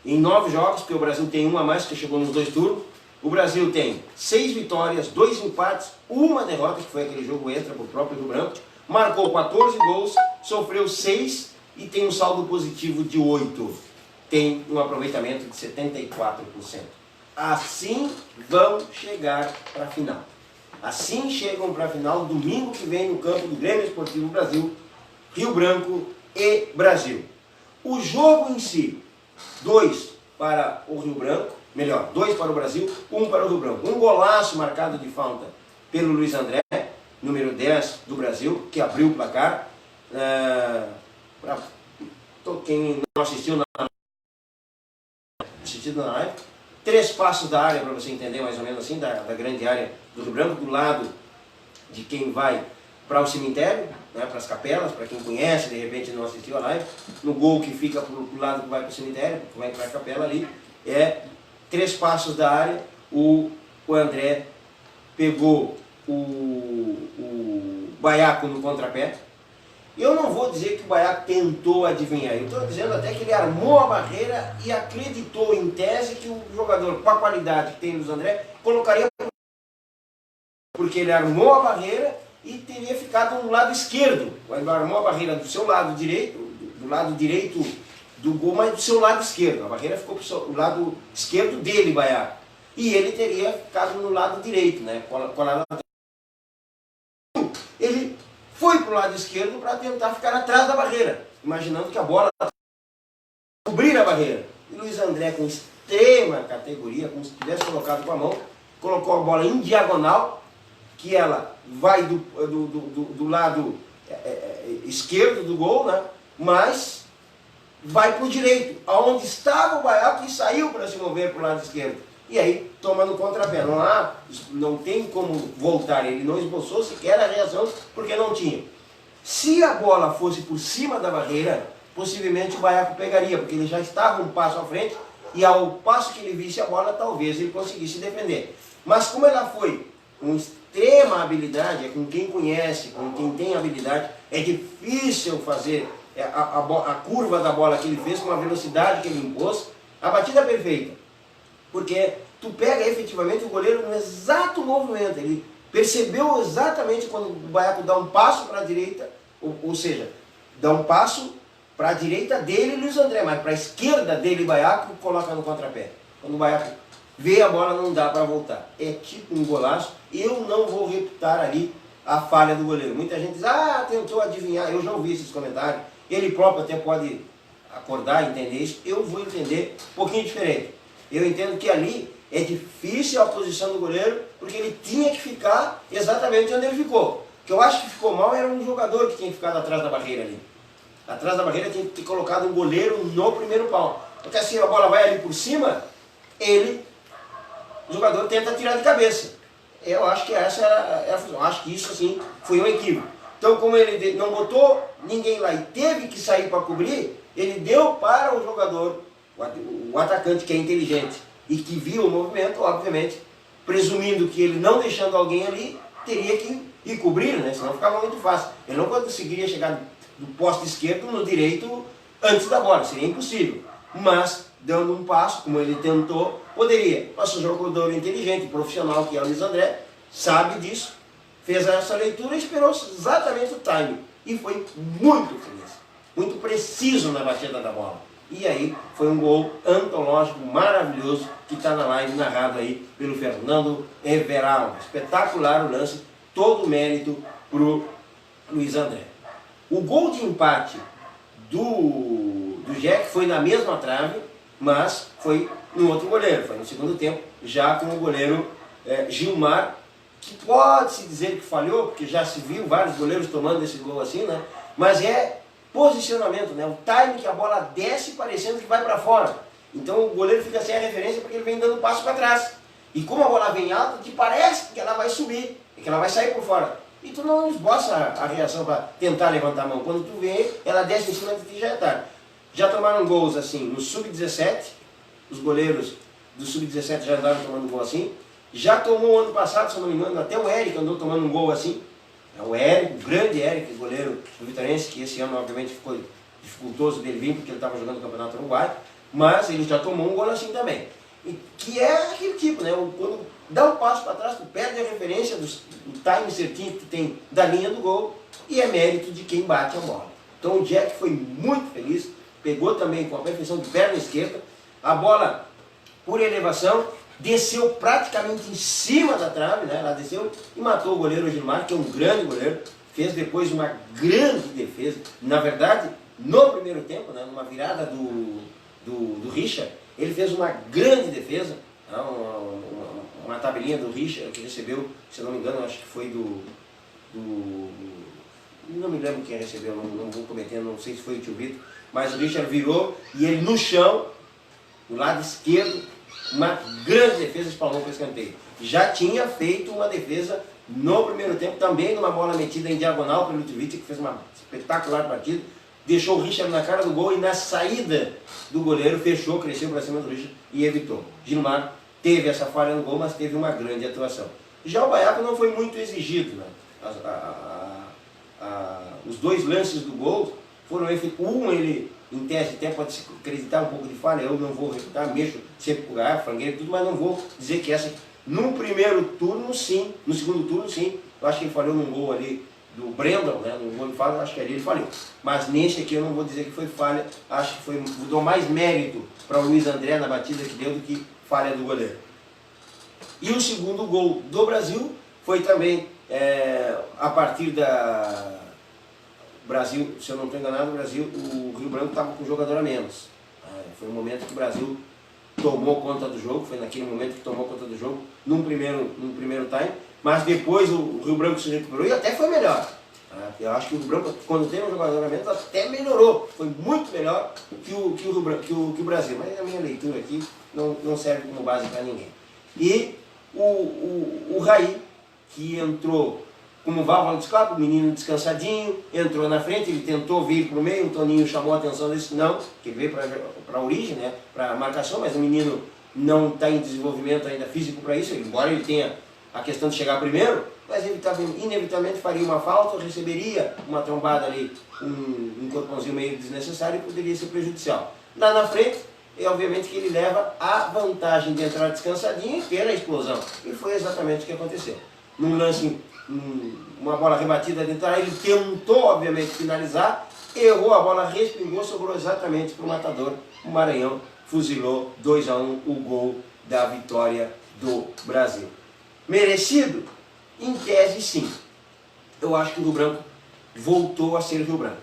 em 9 jogos, porque o Brasil tem 1 a mais, que chegou nos 2 turnos, o Brasil tem 6 vitórias, 2 empates, 1 derrota, que foi aquele jogo extra para o próprio Rio Branco, marcou 14 gols, sofreu 6 e tem um saldo positivo de 8. Tem um aproveitamento de 74%. Assim vão chegar para a final. Assim chegam para a final domingo que vem no campo do Grêmio Esportivo Brasil, Rio Branco e Brasil. O jogo em si, 2 para o Rio Branco, melhor, 2 para o Brasil, 1 para o Rio Branco. Um golaço marcado de falta pelo Luiz André, número 10 do Brasil, que abriu o placar. Quem não assistiu na live, 3 passos da área, para você entender mais ou menos assim, da grande área do Rio Branco, do lado de quem vai para o cemitério, né, para as capelas, para quem conhece, de repente não assistiu a live, no gol que fica para o lado que vai para o cemitério, que vai para a capela ali, 3 passos da área, o André pegou o Baiaco no contrapé. Eu não vou dizer que o Baiaco tentou adivinhar, eu estou dizendo até que ele armou a barreira e acreditou em tese que o jogador, com a qualidade que tem o Luiz André, colocaria, porque ele armou a barreira e teria ficado no lado esquerdo. Ele armou a barreira do seu lado direito, do lado direito do gol, mas do seu lado esquerdo. A barreira ficou para o lado esquerdo dele, Baiaco. E ele teria ficado no lado direito, né? Ele foi para o lado esquerdo para tentar ficar atrás da barreira, imaginando que a bola cobrir a barreira. E Luiz André, com extrema categoria, como se tivesse colocado com a mão, colocou a bola em diagonal, que ela vai do lado esquerdo do gol, né? Mas vai para o direito, aonde estava o Baiaco e saiu para se mover para o lado esquerdo. E aí toma no contrapé. Não tem como voltar, ele não esboçou sequer a reação porque não tinha. Se a bola fosse por cima da barreira, possivelmente o Baiaco pegaria, porque ele já estava um passo à frente e ao passo que ele visse a bola, talvez ele conseguisse defender. Mas como ela foi com extrema habilidade, é com quem conhece, com quem tem habilidade, é difícil fazer a curva da bola que ele fez com a velocidade que ele impôs, a batida perfeita. Porque tu pega efetivamente o goleiro no exato movimento, ele percebeu exatamente quando o Baiaco dá um passo para a direita, ou seja, dá um passo para a direita dele, Luiz André, mas para a esquerda dele, Baiaco, coloca no contrapé. Quando o Baiaco vê a bola, não dá para voltar. É tipo um golaço. Eu não vou reputar ali a falha do goleiro. Muita gente diz, tentou adivinhar. Eu já ouvi esses comentários. Ele próprio até pode acordar, entender isso. Eu vou entender um pouquinho diferente. Eu entendo que ali é difícil a posição do goleiro, porque ele tinha que ficar exatamente onde ele ficou. O que eu acho que ficou mal era um jogador que tinha ficado atrás da barreira ali. Atrás da barreira tinha que ter colocado um goleiro no primeiro pau. Porque assim a bola vai ali por cima, o jogador tenta tirar de cabeça. Eu acho que essa era a função. Acho que isso assim foi um equívoco. Então como ele não botou ninguém lá e teve que sair para cobrir, ele deu para o jogador, o atacante que é inteligente e que viu o movimento, obviamente, presumindo que ele não deixando alguém ali, teria que ir cobrir, né? Senão ficava muito fácil. Ele não conseguiria chegar do poste esquerdo no direito antes da bola, seria impossível. Mas, dando um passo, como ele tentou, poderia. Mas o jogador inteligente, profissional, que é o Luiz André, sabe disso, fez essa leitura e esperou exatamente o timing. E foi muito feliz, muito preciso na batida da bola. E aí foi um gol antológico, maravilhoso, que está na live narrado aí pelo Fernando Everaldo. Espetacular o lance, todo o mérito para o Luiz André. O gol de empate do Jack foi na mesma trave, mas foi no outro goleiro, foi no segundo tempo, já com o goleiro Gilmar, que pode-se dizer que falhou, porque já se viu vários goleiros tomando esse gol assim, né? Mas é posicionamento, né? O time que a bola desce parecendo que vai para fora. Então o goleiro fica sem a referência porque ele vem dando passo para trás. E como a bola vem alta, te parece que ela vai subir, e que ela vai sair por fora. E tu não esboça a reação para tentar levantar a mão. Quando tu vê, ela desce em cima de ti, já é tarde. Já tomaram gols assim no Sub-17, os goleiros do Sub-17 já andaram tomando gol assim. Já tomou ano passado, se eu não me engano, até o Eric andou tomando um gol assim. É o Eric, o grande Eric, goleiro do Vitorense, que esse ano obviamente ficou dificultoso dele vir, porque ele estava jogando o Campeonato Uruguai, mas ele já tomou um gol assim também. E, que é aquele tipo, né? Quando dá um passo para trás, tu perde a referência do time certinho que tu tem da linha do gol, e é mérito de quem bate a bola. Então o Jack foi muito feliz, pegou também com a perfeição de perna esquerda, a bola por elevação, desceu praticamente em cima da trave, né? Ela desceu e matou o goleiro Gilmar, que é um grande goleiro, fez depois uma grande defesa. Na verdade, no primeiro tempo, né? Numa virada do Richard, ele fez uma grande defesa, né? Uma tabelinha do Richard, que recebeu, se não me engano, acho que foi não me lembro quem recebeu, não vou cometer, não sei se foi o tio Vitor, mas o Richard virou e ele no chão, do lado esquerdo, uma grande defesa, espalmou para o escanteio. Já tinha feito uma defesa no primeiro tempo, também numa bola metida em diagonal pelo Tiovic, que fez uma espetacular partida, deixou o Richard na cara do gol e na saída do goleiro fechou, cresceu para cima do Richard e evitou. Gilmar teve essa falha no gol, mas teve uma grande atuação. Já o Baiaco não foi muito exigido, né? Os dois lances do gol foram ele em teste até pode se acreditar um pouco de falha, eu não vou refutar, mexo sempre com o frangueiro e tudo, mas não vou dizer que essa, no primeiro turno sim, no segundo turno sim, eu acho que ele falhou num gol ali do Brandon, né, no gol de falha, acho que ali ele falhou, mas nesse aqui eu não vou dizer que foi falha, acho que dou mais mérito para o Luiz André na batida que deu do que falha do goleiro. E o segundo gol do Brasil foi também a partir da Brasil, se eu não estou enganado, o Rio Branco estava com um jogador a menos. Foi um momento que o Brasil tomou conta do jogo, foi naquele momento que tomou conta do jogo, num primeiro time, mas depois o Rio Branco se recuperou e até foi melhor. Eu acho que o Rio Branco, quando tem um jogador a menos, até melhorou. Foi muito melhor que o Brasil. Mas a minha leitura aqui não serve como base para ninguém. E o Raí, que entrou como válvula de escape, o menino descansadinho, entrou na frente, ele tentou vir para o meio, o Toninho chamou a atenção desse não, que ele veio para a origem, né, para a marcação, mas o menino não está em desenvolvimento ainda físico para isso, embora ele tenha a questão de chegar primeiro, mas ele inevitavelmente faria uma falta, receberia uma trombada ali, um corpãozinho meio desnecessário e poderia ser prejudicial. Lá na frente, obviamente que ele leva a vantagem de entrar descansadinho e ter a explosão. E foi exatamente o que aconteceu. Num lance, uma bola rebatida dentro da área, ele tentou, obviamente, finalizar, errou, a bola respingou, sobrou exatamente para o matador. O Maranhão fuzilou 2-1 o gol da vitória do Brasil. Merecido? Em tese, sim. Eu acho que o Rio Branco voltou a ser Rio Branco.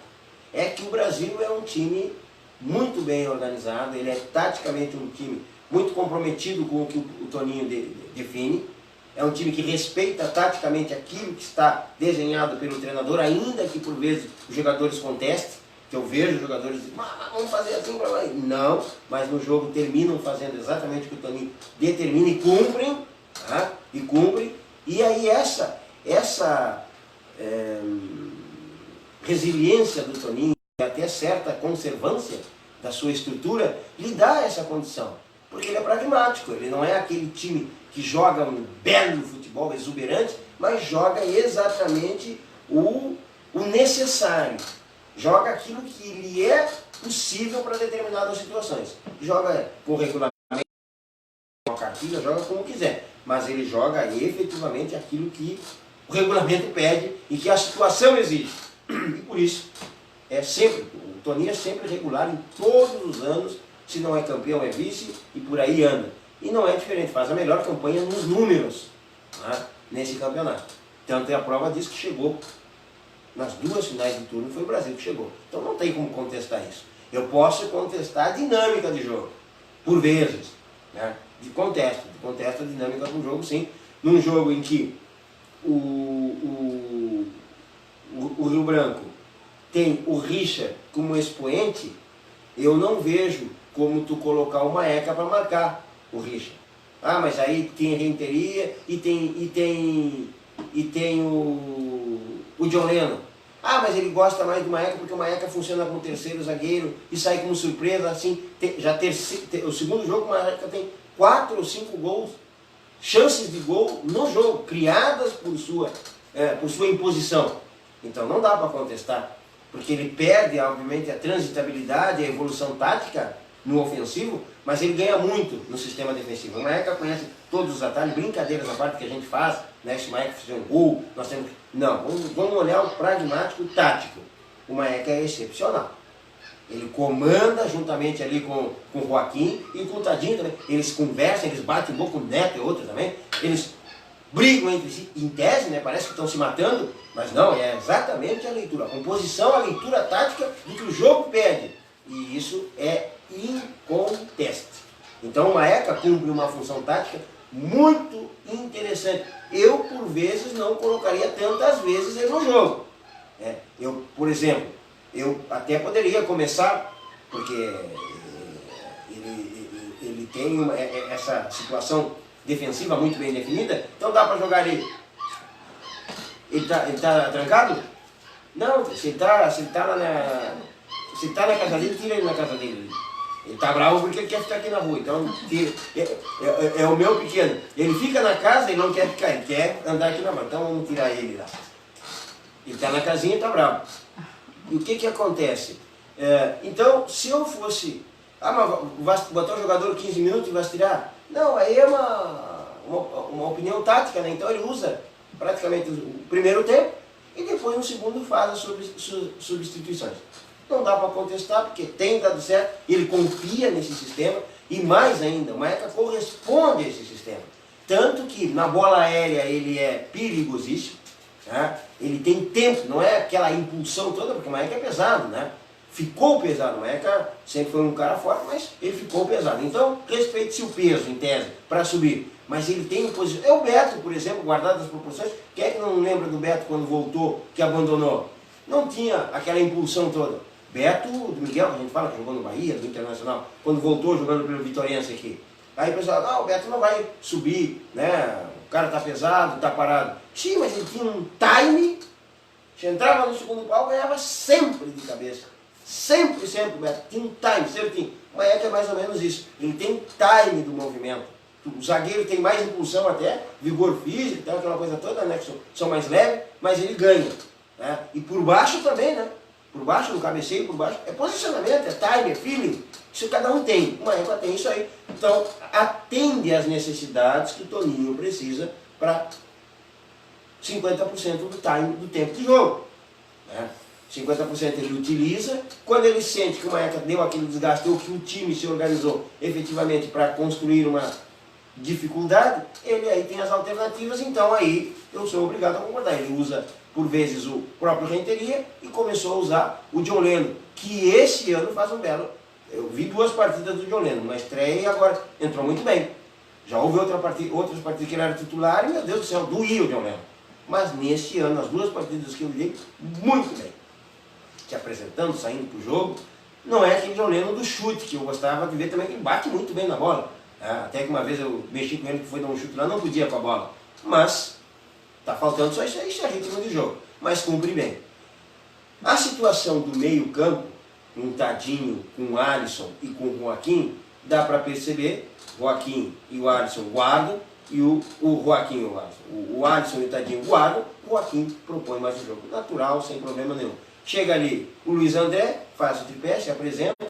É que o Brasil é um time muito bem organizado, ele é taticamente um time muito comprometido com o que o Toninho define. É um time que respeita taticamente aquilo que está desenhado pelo treinador, ainda que por vezes os jogadores contestem, que eu vejo os jogadores dizendo, vamos fazer assim para lá. Não, mas no jogo terminam fazendo exatamente o que o Toninho determina e cumprem, tá? E aí essa resiliência do Toninho, e até certa conservância da sua estrutura, lhe dá essa condição. Porque ele é pragmático, ele não é aquele time que joga um belo futebol exuberante, mas joga exatamente o necessário. Joga aquilo que lhe é possível para determinadas situações. Joga com regulamento, com a cartilha, joga como quiser. Mas ele joga efetivamente aquilo que o regulamento pede e que a situação exige. E por isso, o Toninho é sempre regular em todos os anos. Se não é campeão, é vice e por aí anda. E não é diferente, faz a melhor campanha nos números, né, nesse campeonato. Tanto é a prova disso que chegou nas 2 finais de turno, foi o Brasil que chegou. Então não tem como contestar isso. Eu posso contestar a dinâmica de jogo, por vezes. Né? Contesto a dinâmica do jogo, sim. Num jogo em que o Rio Branco tem o Richard como expoente, eu não vejo como tu colocar o Maeka para marcar o Richard. Ah, mas aí tem Renteria e tem o John Lennon. Ah, mas ele gosta mais do Maeka porque o Maeka funciona como terceiro zagueiro e sai como surpresa, assim. O segundo jogo o Maeka tem 4 ou 5 gols, chances de gol no jogo, criadas por sua imposição. Então não dá para contestar, porque ele perde, obviamente, a transitabilidade, a evolução tática no ofensivo, mas ele ganha muito no sistema defensivo. O Maeka conhece todos os atalhos, brincadeiras à parte que a gente faz, né? Se o Maeka fizer um gol, nós temos... Não, vamos olhar o pragmático tático. O Maeka é excepcional. Ele comanda juntamente ali com o Joaquim e com o Tadinho também. Eles conversam, eles batem um pouco, o Neto e outros também. Eles brigam entre si, em tese, né? Parece que estão se matando, mas não, é exatamente a leitura, a composição, a leitura tática do que o jogo pede. E isso é inconteste. Então o Maeka cumpre uma função tática muito interessante. Eu, por vezes, não colocaria tantas vezes ele no jogo. Eu, por exemplo, eu até poderia começar, porque ele tem essa situação defensiva muito bem definida, então dá para jogar ele. Ele tá trancado? Não, se ele tá na casa dele, tira ele na casa dele. Ele tá bravo porque ele quer ficar aqui na rua, então tira. É o meu pequeno. Ele fica na casa e não quer ficar, ele quer andar aqui na rua, então vamos tirar ele lá. Ele tá na casinha e tá bravo. E o que acontece? Então, se eu fosse... mas botar o jogador 15 minutos e vai tirar? Não, aí é uma opinião tática, né? Então ele usa praticamente o primeiro tempo e depois no segundo faz as substituições. Não dá para contestar porque tem dado certo, ele confia nesse sistema e mais ainda, o Maeka corresponde a esse sistema. Tanto que na bola aérea ele é perigosíssimo, né? Ele tem tempo, não é aquela impulsão toda, porque o Maeka é pesado, né? Ficou pesado, o Maeka sempre foi um cara forte, mas ele ficou pesado. Então, respeite-se o peso, em tese, para subir. mas ele tem um posicionamento. É o Beto, por exemplo, guardado as proporções. Quem é que não lembra do Beto quando voltou, que abandonou? Não tinha aquela impulsão toda. Beto, do Miguel, que a gente fala, que jogou no Bahia, do Internacional, quando voltou jogando pelo Vitóriense aqui. Aí o pessoal, não, o Beto não vai subir, né? O cara tá pesado, tá parado. Sim, mas ele tinha um time, se entrava no segundo pau, ganhava sempre de cabeça. Sempre, sempre, o Beto tinha um time, sempre tinha. O Maek é mais ou menos isso, ele tem time do movimento. O zagueiro tem mais impulsão até, vigor físico, então aquela coisa toda, né? Que são mais leves, mas ele ganha. Né? E por baixo também, né? Por baixo, no cabeceio, por baixo, é posicionamento, é time, é feeling. Isso cada um tem. Uma égua tem isso aí. Então, atende às necessidades que o Toninho precisa para 50% do time, do tempo de jogo. Né? 50% ele utiliza. Quando ele sente que o Maeka deu aquele desgaste ou que o time se organizou efetivamente para construir uma dificuldade, ele aí tem as alternativas, então aí eu sou obrigado a concordar. Ele usa por vezes o próprio Renteria e começou a usar o John Leno, que esse ano faz um belo... Eu vi 2 partidas do John Leno, uma estreia e agora entrou muito bem. Já houve outras partidas que ele era titular e, meu Deus do céu, doía o John Leno. Mas nesse ano, as 2 partidas que eu vi, muito bem. Se apresentando, saindo para o jogo. Não é aquele John Leno do chute, que eu gostava de ver também, que ele bate muito bem na bola. Até que uma vez eu mexi com ele, que foi dar um chute lá, não podia com a bola. Mas está faltando só isso aí, isso é ritmo de jogo. Mas cumpre bem. A situação do meio campo, um Tadinho com o Alisson e com o Joaquim, dá para perceber, Joaquim e o Alisson guardam, e o Joaquim e o Alisson. O Alisson e o Tadinho guardam, o Joaquim propõe mais o jogo. Natural, sem problema nenhum. Chega ali o Luiz André, faz o tripé, se apresenta,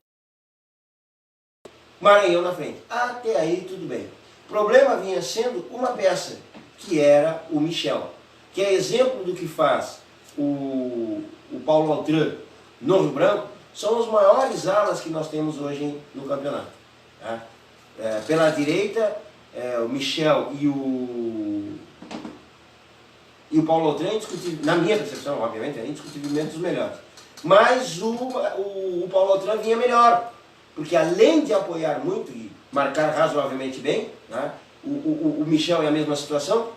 Maranhão na frente. Até aí tudo bem. O problema vinha sendo uma peça, que era o Michel, que é exemplo do que faz o Paulo Altran no Rio Branco. São os maiores alas que nós temos hoje no campeonato. Tá? Pela direita, o Michel e o Paulo Altran, na minha percepção, obviamente, é indiscutivelmente os melhores. Mas o Paulo Altran vinha melhor, porque além de apoiar muito e marcar razoavelmente bem, né? o Michel é a mesma situação,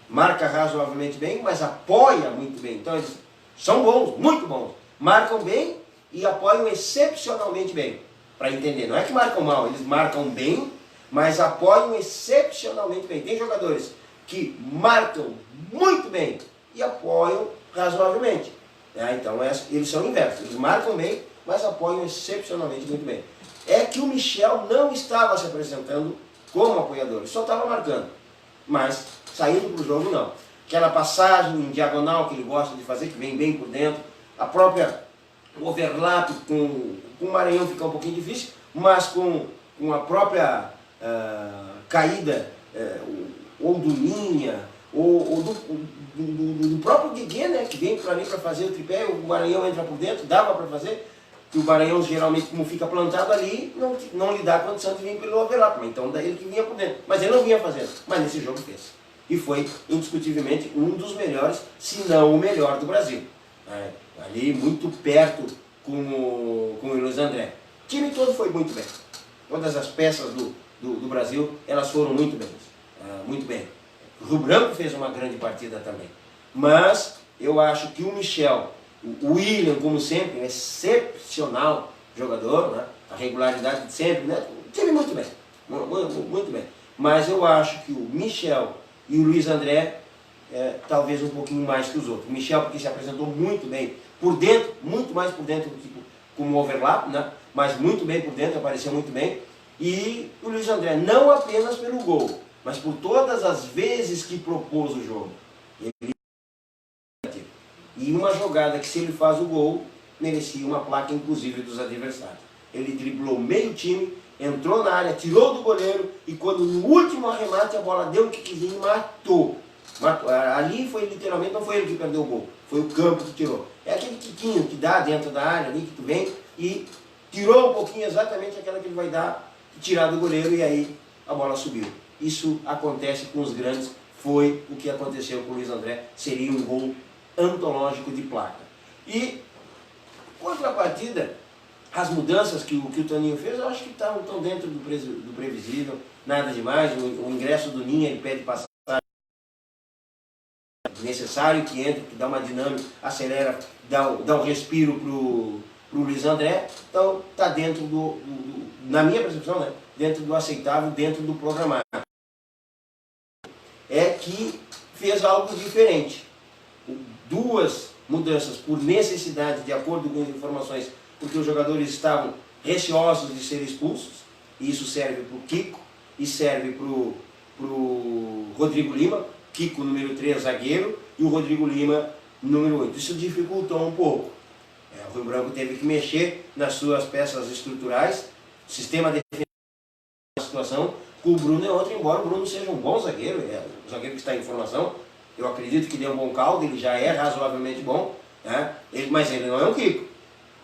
marca razoavelmente bem, mas apoia muito bem. Então eles são bons, muito bons, marcam bem e apoiam excepcionalmente bem, para entender. Não é que marcam mal, eles marcam bem, mas apoiam excepcionalmente bem. Tem jogadores que marcam muito bem e apoiam razoavelmente. Então eles são inversos, eles marcam bem, mas apoiam excepcionalmente muito bem. É que o Michel não estava se apresentando como apoiador, ele só estava marcando, mas saindo para o jogo não. Aquela passagem em diagonal que ele gosta de fazer, que vem bem por dentro, a própria overlap com o Maranhão fica um pouquinho difícil, mas com a própria caída ou do Linha, ou do próprio Guiguê, né, que vem para ali para fazer o tripé, o Maranhão entra por dentro, dava para fazer, que o Maranhão geralmente, como fica plantado ali, não lhe dá condição de vir pelo overlap, então daí ele que vinha por dentro, mas ele não vinha fazendo, mas nesse jogo fez. E foi indiscutivelmente um dos melhores, se não o melhor do Brasil. Ali muito perto com o Luiz André. O time todo foi muito bem. Todas as peças do Brasil, elas foram muito bem. Muito bem. O Rio Branco fez uma grande partida também. Mas eu acho que o Michel, o William, como sempre, um excepcional jogador, né? A regularidade de sempre, né? O time muito bem. Muito bem. Mas eu acho que o Michel e o Luiz André, talvez um pouquinho mais que os outros. O Michel, porque se apresentou muito bem por dentro, muito mais por dentro do que como overlap, né? Mas muito bem por dentro, apareceu muito bem. E o Luiz André, não apenas pelo gol, mas por todas as vezes que propôs o jogo. E uma jogada que, se ele faz o gol, merecia uma placa inclusive dos adversários. Ele driblou meio time, entrou na área, tirou do goleiro e quando no último arremate a bola deu um quiquezinho e matou. Ali foi literalmente, não foi ele que perdeu o gol, foi o campo que tirou. É aquele quiquinho que dá dentro da área ali, que tu vem e tirou um pouquinho exatamente aquela que ele vai dar, tirar do goleiro e aí a bola subiu. Isso acontece com os grandes, foi o que aconteceu com o Luiz André, seria um gol antológico de placa. E contrapartida, As mudanças que o Toninho fez, eu acho que estão dentro do previsível, nada demais. O ingresso do Ninha, ele pede passagem necessário, que entra, que dá uma dinâmica, acelera, dá um respiro pro Luiz André. Então está dentro na minha percepção, né, dentro do aceitável, dentro do programado. É que fez algo diferente. Duas mudanças por necessidade, de acordo com as informações, porque os jogadores estavam receosos de serem expulsos. E isso serve para o Kiko e serve para o Rodrigo Lima. Kiko, número 3, zagueiro, e o Rodrigo Lima, número 8. Isso dificultou um pouco. O Rio Branco teve que mexer nas suas peças estruturais, sistema defensivo, a situação com o Bruno é outra, embora o Bruno seja um bom zagueiro, é um zagueiro que está em formação. Eu acredito que deu um bom caldo, ele já é razoavelmente bom, né? Mas ele não é um Kiko.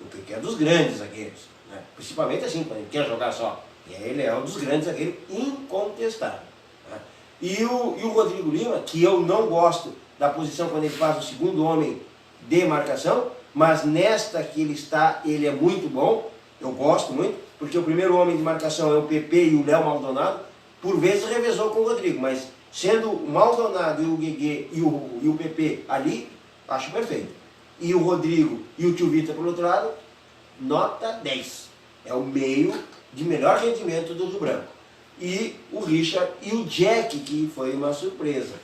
O Kiko é dos grandes zagueiros, né? Principalmente assim, quando ele quer jogar só. E ele é um dos grandes zagueiros incontestável. Né? E o Rodrigo Lima, que eu não gosto da posição quando ele faz o segundo homem de marcação, mas nesta que ele está, ele é muito bom, eu gosto muito, porque o primeiro homem de marcação é o PP e o Léo Maldonado, por vezes revezou com o Rodrigo, mas sendo o Maldonado e o Gueguê e o PP ali, acho perfeito. E o Rodrigo e o Tio Vitor por outro lado, nota 10. É o meio de melhor rendimento do Rio Branco. E o Richard e o Jack, que foi uma surpresa.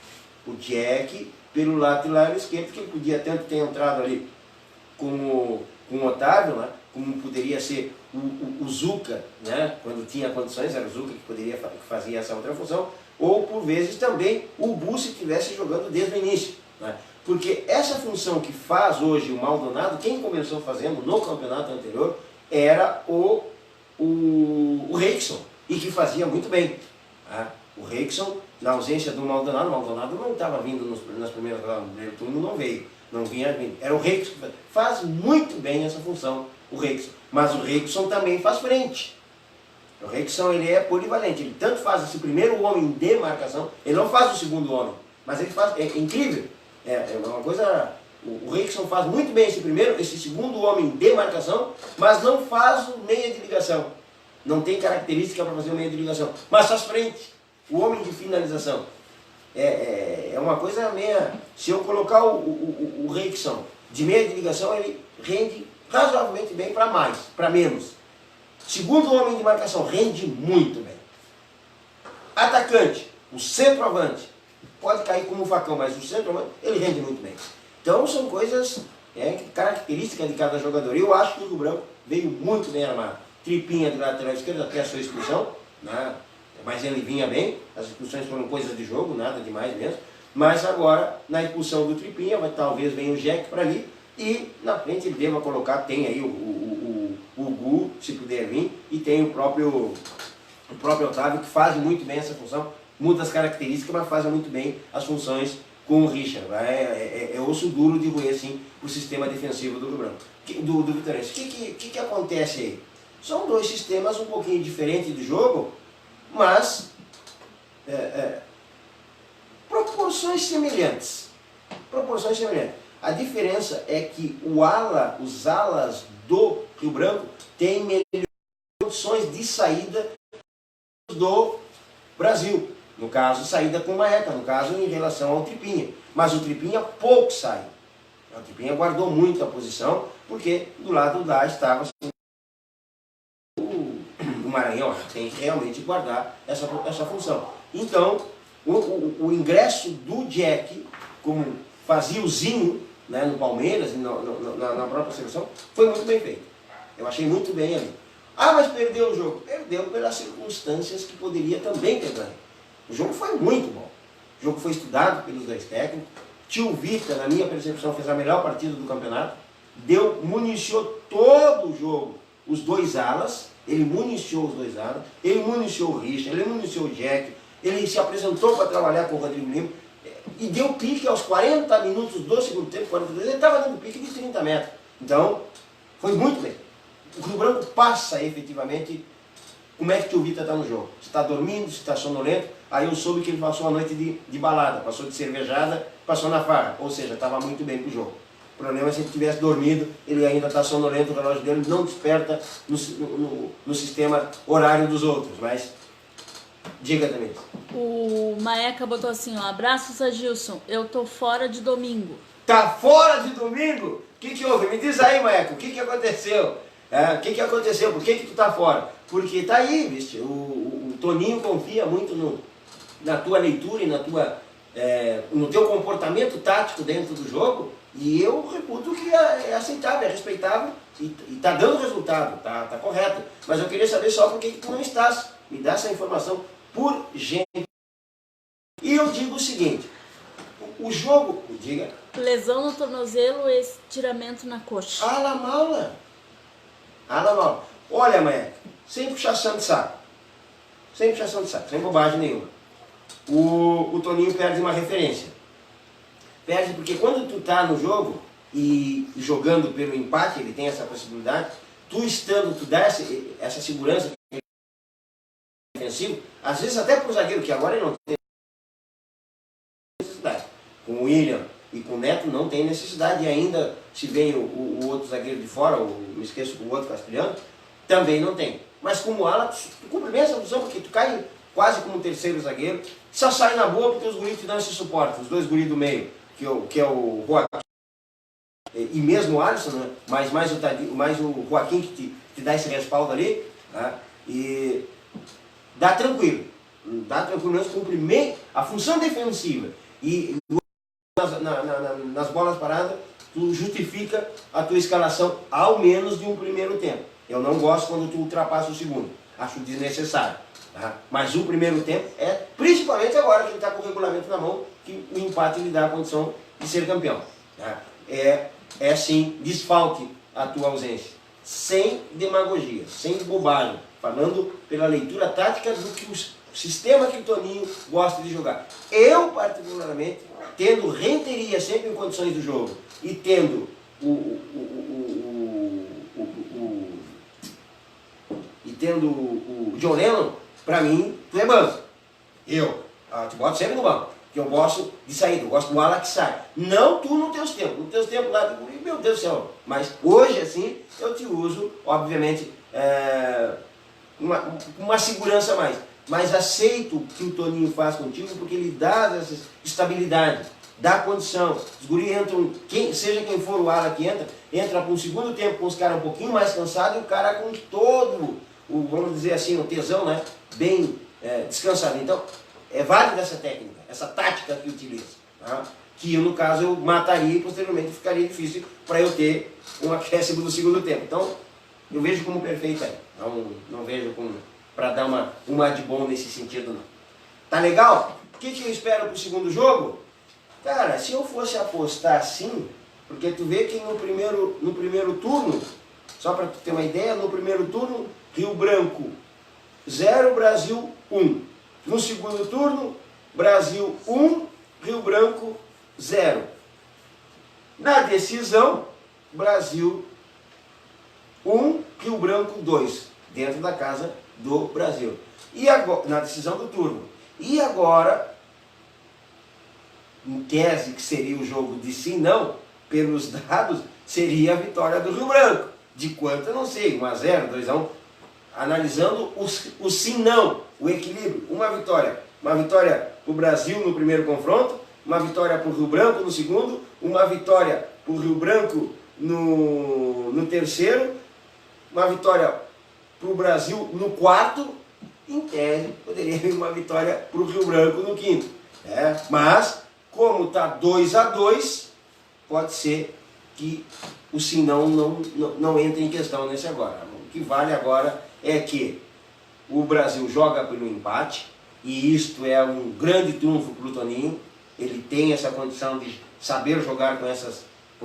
O Jack pelo lateral esquerdo, que ele podia tanto ter entrado ali com o Otávio, né? Como poderia ser o Zuca, né? Quando tinha condições, era o Zuca que fazia essa outra função, ou por vezes também o Bu se estivesse jogando desde o início. Né? Porque essa função que faz hoje o Maldonado, quem começou fazendo no campeonato anterior era o Rickson, e que fazia muito bem. Tá? O Rickson, na ausência do Maldonado, o Maldonado não estava vindo nas primeiras rodadas, no primeiro turno não veio, não vinha vindo. Era o Rickson que faz muito bem essa função, o Rickson. Mas o Rickson também faz frente. O Rickson, ele é polivalente, ele tanto faz esse primeiro homem de marcação, ele não faz o segundo homem, mas ele faz, é incrível. É uma coisa, o Rickson faz muito bem esse segundo homem de marcação, mas não faz o meia de ligação. Não tem característica para fazer o meia de ligação, mas faz frente. O homem de finalização. É uma coisa meia... Se eu colocar o Rickson de meia de ligação, ele rende razoavelmente bem para mais, para menos. Segundo homem de marcação, rende muito bem. Atacante, o centroavante, pode cair como um facão, mas o centroavante, ele rende muito bem. Então são coisas, características de cada jogador. Eu acho que o Rio Branco veio muito bem armado. Tripinha de lateral esquerdo até a sua expulsão, né? Mas ele vinha bem, as expulsões foram coisas de jogo, nada demais mesmo. Mas agora, na expulsão do Tripinha, talvez venha o Jack para ali, e na frente ele deva colocar, tem aí o Gu, se puder vir, e tem o próprio Otávio, que faz muito bem essa função, muda as características, mas faz muito bem as funções com o Richard. É osso duro de roer, assim, o sistema defensivo do Rio Branco, do Vitorense. O que acontece aí? São dois sistemas um pouquinho diferentes de jogo, mas proporções semelhantes. Proporções semelhantes. A diferença é que os alas do Rio Branco têm melhores condições de saída do Brasil. No caso, saída com marreta, no caso, em relação ao Tripinha. Mas o Tripinha pouco sai. O Tripinha guardou muito a posição, porque do lado lá estava o Maranhão, tem que realmente guardar essa função. Então, o ingresso do Jack, como fazia o Zinho, né, no Palmeiras, na própria seleção, foi muito bem feito. Eu achei muito bem ali. Ah, mas perdeu o jogo. Perdeu pelas circunstâncias que poderia também ter ganho. O jogo foi muito bom. O jogo foi estudado pelos dois técnicos. Tio Vita, na minha percepção, fez a melhor partida do campeonato. Municiou todo o jogo os dois alas. Ele municiou os dois alas. Ele municiou o Richard, ele municiou o Jack. Ele se apresentou para trabalhar com o Rodrigo Lima. E deu pique aos 40 minutos do segundo tempo, 42, ele estava dando pique de 30 metros. Então, foi muito bem. O Rio Branco passa efetivamente como é que o Vita está no jogo. Se está dormindo, se está sonolento. Aí eu soube que ele passou a noite de balada, passou de cervejada, passou na farra. Ou seja, estava muito bem para o jogo. O problema é se ele tivesse dormido, ele ainda está sonolento, o relógio dele não desperta no sistema horário dos outros, mas diga também. O Maeca botou assim, ó, abraços a Gilson, eu tô fora de domingo. Tá fora de domingo? O que houve? Me diz aí, Maeca, o que aconteceu? O que aconteceu? Por que tu tá fora? Porque tá aí, viste, o Toninho confia muito na tua leitura e no teu comportamento tático dentro do jogo, e eu reputo que é aceitável, é respeitável e tá dando resultado, tá correto. Mas eu queria saber só por que tu não estás. Me dá essa informação por gentileza. E eu digo o seguinte, o jogo, diga. Lesão no tornozelo e estiramento na coxa. Ala mala. Olha, Maia, sem puxação de saco. Sem bobagem nenhuma. O Toninho perde uma referência. Perde porque quando tu tá no jogo e jogando pelo empate, ele tem essa possibilidade, tu dá essa segurança defensiva, às vezes até pro zagueiro, que agora ele não tem necessidade. Com o William e com o Neto não tem necessidade, e ainda se vem o outro zagueiro de fora, me esqueço do outro castelhano, também não tem. Mas como ala, tu cumpre bem essa função, porque tu cai quase como terceiro zagueiro, só sai na boa porque os guris te dão esse suporte, os dois guris do meio, que é o Joaquim e mesmo o Alisson, né? mais o Joaquim que te dá esse respaldo ali, tá? E dá tranquilo mesmo, cumpre bem a função defensiva, e nas bolas paradas tu justifica a tua escalação ao menos de um primeiro tempo. Eu não gosto quando tu ultrapassa o segundo, acho desnecessário. Tá? Mas o primeiro tempo principalmente agora que ele está com o regulamento na mão, que o empate lhe dá a condição de ser campeão. Tá? É sim, desfalque a tua ausência, sem demagogia, sem bobagem, falando pela leitura tática do que o sistema que o Toninho gosta de jogar. Eu, particularmente, tendo Renteria sempre em condições do jogo e tendo o John Lennon, pra mim, tu é banco. Eu te boto sempre no banco, porque eu gosto de sair, eu gosto do ala que sai. Não tu nos teus tempos lá, meu Deus do céu. Mas hoje, assim, eu te uso, obviamente, uma segurança a mais. Mas aceito o que o Toninho faz contigo, porque ele dá essa estabilidade, dá condição. Os guris entram, seja quem for o ala que entra para um segundo tempo com os caras um pouquinho mais cansados e o cara com todo vamos dizer assim, o tesão, né, bem descansado. Então, é válida essa técnica, essa tática que utiliza, tá? Que no caso eu mataria e posteriormente ficaria difícil para eu ter um acréscimo do segundo tempo. Então, eu vejo como perfeito aí. Não vejo como para dar uma de bom nesse sentido, não. Tá legal? O que eu espero para o segundo jogo? Cara, se eu fosse apostar assim, porque tu vê que no primeiro turno, só para tu ter uma ideia, no primeiro turno, Rio Branco 0, Brasil 1. No segundo turno, Brasil 1, Rio Branco 0. Na decisão, Brasil 1, Rio Branco 2, dentro da casa do Brasil. E agora, na decisão do turno. E agora, em tese que seria o jogo de sim não, pelos dados, seria a vitória do Rio Branco. De quanto eu não sei, 1-0, 2-1. Analisando o sim não, o equilíbrio. Uma vitória para o Brasil no primeiro confronto, uma vitória para o Rio Branco no segundo, uma vitória para o Rio Branco no terceiro, uma vitória para o Brasil no quarto, em tese poderia vir uma vitória para o Rio Branco no quinto. Mas, como está 2-2, pode ser que o sim não entre em questão nesse agora. O que vale agora é que o Brasil joga pelo empate, e isto é um grande trunfo para o Toninho. Ele tem essa condição de saber jogar com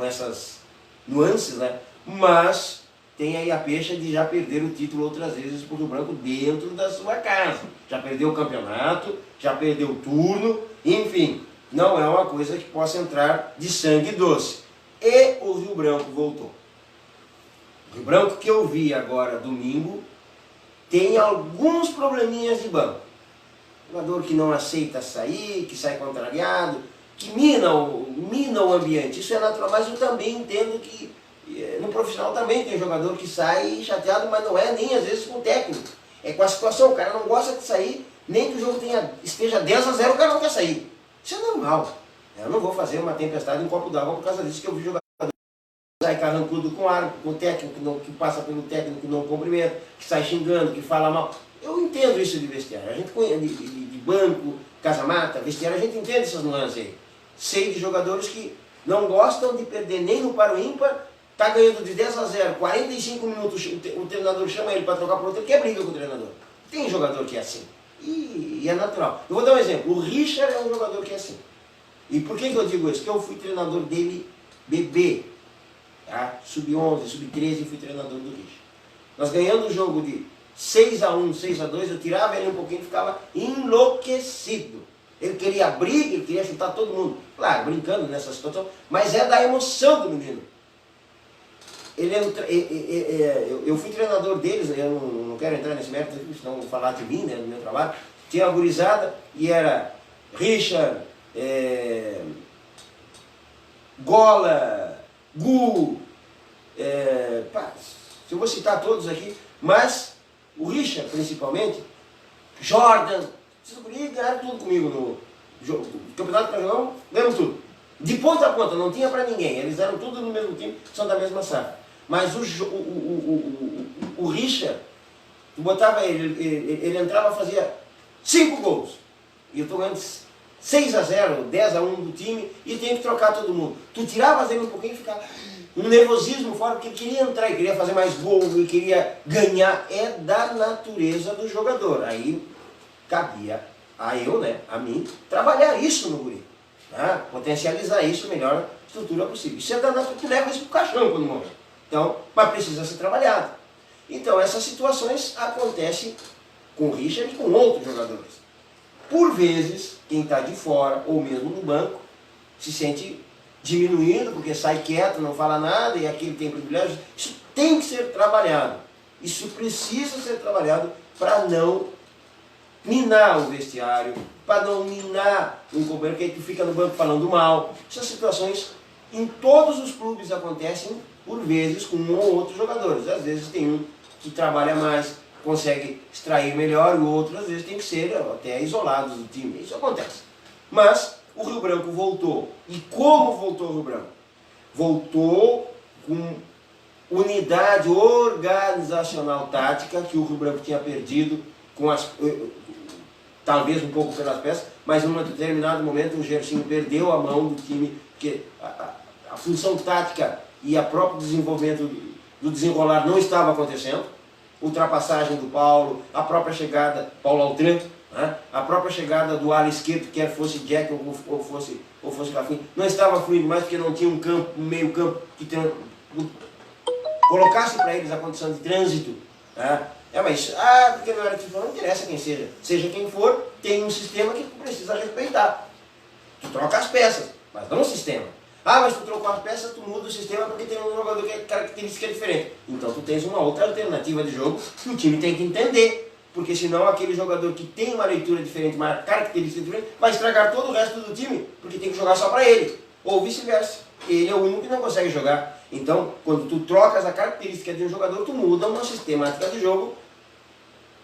essas nuances, né? Mas tem aí a pecha de já perder o título outras vezes para o Rio Branco dentro da sua casa. Já perdeu o campeonato, já perdeu o turno, enfim, não é uma coisa que possa entrar de sangue doce. E o Rio Branco voltou. O Rio Branco que eu vi agora domingo tem alguns probleminhas de banco. Jogador que não aceita sair, que sai contrariado, que mina o ambiente. Isso é natural, mas eu também entendo que no profissional também tem jogador que sai chateado, mas não é nem às vezes com o técnico. É com a situação, o cara não gosta de sair, nem que o jogo esteja 10-0, o cara não quer sair. Isso é normal. Eu não vou fazer uma tempestade em um copo d'água por causa disso, que eu vi jogador sai carrancudo com o árbitro, com o técnico, que passa pelo técnico, que não cumprimenta, que sai xingando, que fala mal. Eu entendo isso de vestiário. A gente conhece de banco, casa-mata, vestiário, a gente entende essas nuances aí. Sei de jogadores que não gostam de perder nem no paro ímpar, tá ganhando de 10-0, 45 minutos, o treinador chama ele para trocar por outro, ele quer briga com o treinador. Tem jogador que é assim. E é natural. Eu vou dar um exemplo. O Richard é um jogador que é assim. E por que eu digo isso? Porque eu fui treinador dele bebê. Tá? Sub-11, sub-13, fui treinador do Richard. Nós ganhando o jogo de 6-1, 6-2, eu tirava ele um pouquinho e ficava enlouquecido. Ele queria briga, ele queria chutar todo mundo. Claro, brincando nessa situação, mas é da emoção do menino. Eu fui treinador deles, eu não quero entrar nesse mérito, senão vou falar de mim, né, no meu trabalho. Tinha a gurizada e era Richard, Gola, Gu, eu vou citar todos aqui, mas o Richard principalmente, Jordan, esses guris ganharam tudo comigo no campeonato que nós jogamos, ganhamos tudo. De ponta a ponta, não tinha para ninguém, eles eram tudo no mesmo time, são da mesma safra. Mas o Richard, tu botava ele entrava, fazia 5 gols. E eu estou ganhando 6-0, 10-1 do time e tenho que trocar todo mundo. Tu tirava ele um pouquinho e ficava um nervosismo fora, porque ele queria entrar, ele queria fazer mais gol, ele queria ganhar. É da natureza do jogador. Aí cabia a mim, trabalhar isso no guri. Tá? Potencializar isso, melhor estrutura possível. Isso é da natureza, tu leva isso pro caixão quando morre. Então, mas precisa ser trabalhado. Então, essas situações acontecem com o Richard e com outros jogadores. Por vezes, quem está de fora, ou mesmo no banco, se sente diminuído, porque sai quieto, não fala nada, e aquele tem privilégio. Isso tem que ser trabalhado. Isso precisa ser trabalhado para não minar o vestiário, para não minar um companheiro que fica no banco falando mal. Essas situações em todos os clubes acontecem, por vezes, com um ou outro jogadores. Às vezes tem um que trabalha mais, consegue extrair melhor, e o outro às vezes tem que ser até isolados do time. Isso acontece. Mas o Rio Branco voltou. E como voltou o Rio Branco? Voltou com unidade organizacional tática que o Rio Branco tinha perdido, talvez um pouco pelas peças, mas em um determinado momento o Gersinho perdeu a mão do time, porque a função tática e o próprio desenvolvimento do desenrolar não estava acontecendo. Ultrapassagem do Paulo, a própria chegada, Paulo Altran, né? A própria chegada do ala esquerdo, quer fosse Jack ou fosse Rafinha, não estava fluindo mais porque não tinha um meio campo que colocasse para eles a condição de trânsito. Né? Mas porque não era tipo, não interessa quem seja quem for, tem um sistema que tu precisa respeitar. Tu troca as peças, mas não o sistema. Mas tu trocou as peças, tu muda o sistema porque tem um jogador que é característica diferente. Então tu tens uma outra alternativa de jogo que o time tem que entender. Porque senão aquele jogador que tem uma leitura diferente, uma característica diferente, vai estragar todo o resto do time, porque tem que jogar só para ele. Ou vice-versa. Ele é o único que não consegue jogar. Então, quando tu trocas a característica de um jogador, tu muda uma sistemática de jogo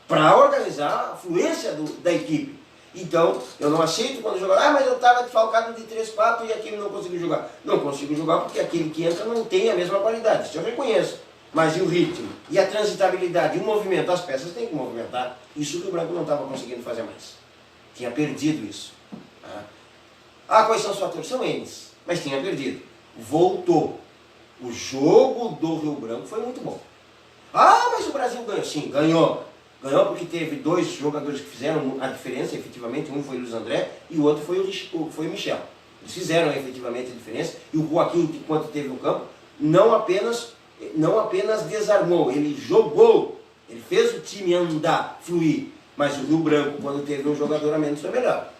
para organizar a fluência da equipe. Então, eu não aceito quando o jogador, mas eu estava desfalcado de 3-4 e aquele não conseguiu jogar. Não consigo jogar porque aquele que entra não tem a mesma qualidade, isso eu reconheço. Mas e o ritmo, e a transitabilidade, e o movimento, as peças têm que movimentar. Isso que o Branco não estava conseguindo fazer mais. Tinha perdido isso. Quais são os fatores? São eles, mas tinha perdido. Voltou. O jogo do Rio Branco foi muito bom. Mas o Brasil ganhou. Sim, ganhou. Ganhou porque teve 2 jogadores que fizeram a diferença, efetivamente. Um foi o Luiz André e o outro foi o Michel. Eles fizeram efetivamente a diferença. E o Joaquim, enquanto teve no campo, não apenas desarmou, ele jogou. Ele fez o time andar, fluir. Mas o Rio Branco, quando teve um jogador a menos, foi melhor.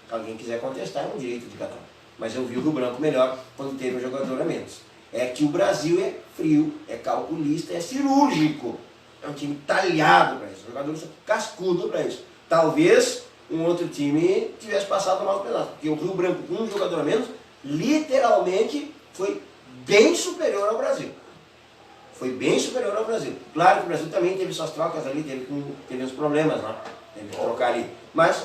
Se alguém quiser contestar, é um direito de cada um. Mas eu vi o Rio Branco melhor quando teve um jogador a menos. É que o Brasil é frio, é calculista, é cirúrgico. É um time talhado para isso. Os jogadores são cascudos para isso. Talvez um outro time tivesse passado mais pedaço. Porque o Rio Branco, com um jogador a menos, literalmente foi bem superior ao Brasil. Foi bem superior ao Brasil. Claro que o Brasil também teve suas trocas ali, teve uns problemas lá, teve que trocar ali. Mas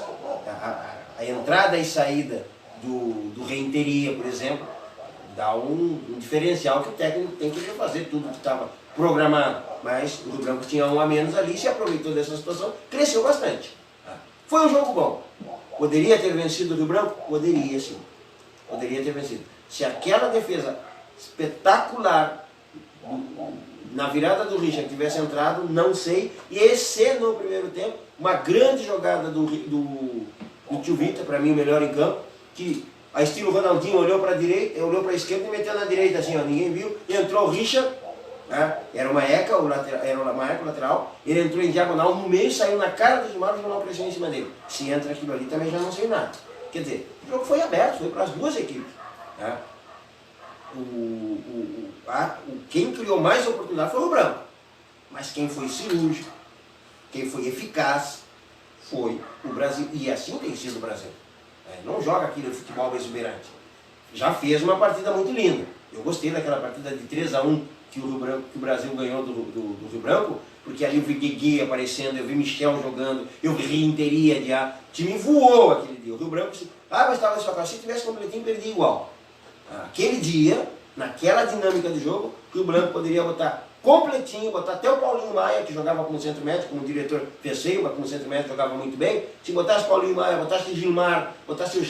a entrada e saída do Renteria, por exemplo, dá um diferencial que o técnico tem que fazer tudo que estava programado. Mas o Rio Branco tinha um a menos ali, se aproveitou dessa situação, cresceu bastante. Foi um jogo bom. Poderia ter vencido o Rio Branco? Poderia, sim. Poderia ter vencido. Se aquela defesa espetacular na virada do Richard tivesse entrado, não sei. E se no primeiro tempo, uma grande jogada do Tio Vitor, para mim o melhor em campo, que a estilo Ronaldinho olhou para a direita, olhou para a esquerda e meteu na direita assim, ó, ninguém viu, e entrou o Richard, né? Era uma eca, o lateral, ele entrou em diagonal no meio, saiu na cara do Gilmar, o Gilmar pressionou em cima dele. Se entra aquilo ali também já não sei nada. Quer dizer, o jogo foi aberto, foi para as duas equipes. Né? Quem criou mais oportunidade foi o Branco, mas quem foi cirúrgico, quem foi eficaz, foi o Brasil, e assim tem sido o Brasil. Não joga aquele futebol exuberante. Já fez uma partida muito linda. Eu gostei daquela partida de 3-1 que o Brasil ganhou do Rio Branco, porque ali eu vi Guigui aparecendo, eu vi Michel jogando, eu vi Renteria de A. O time voou aquele dia. O Rio Branco disse, mas estava só se tivesse completinho, perdia igual. Aquele dia, naquela dinâmica do jogo, o Rio Branco poderia botar completinho, botar até o Paulinho Maia, que jogava como centro médio, como diretor fez, mas como centro médio jogava muito bem. Se botasse Paulinho Maia, botasse Gilmar, botasse o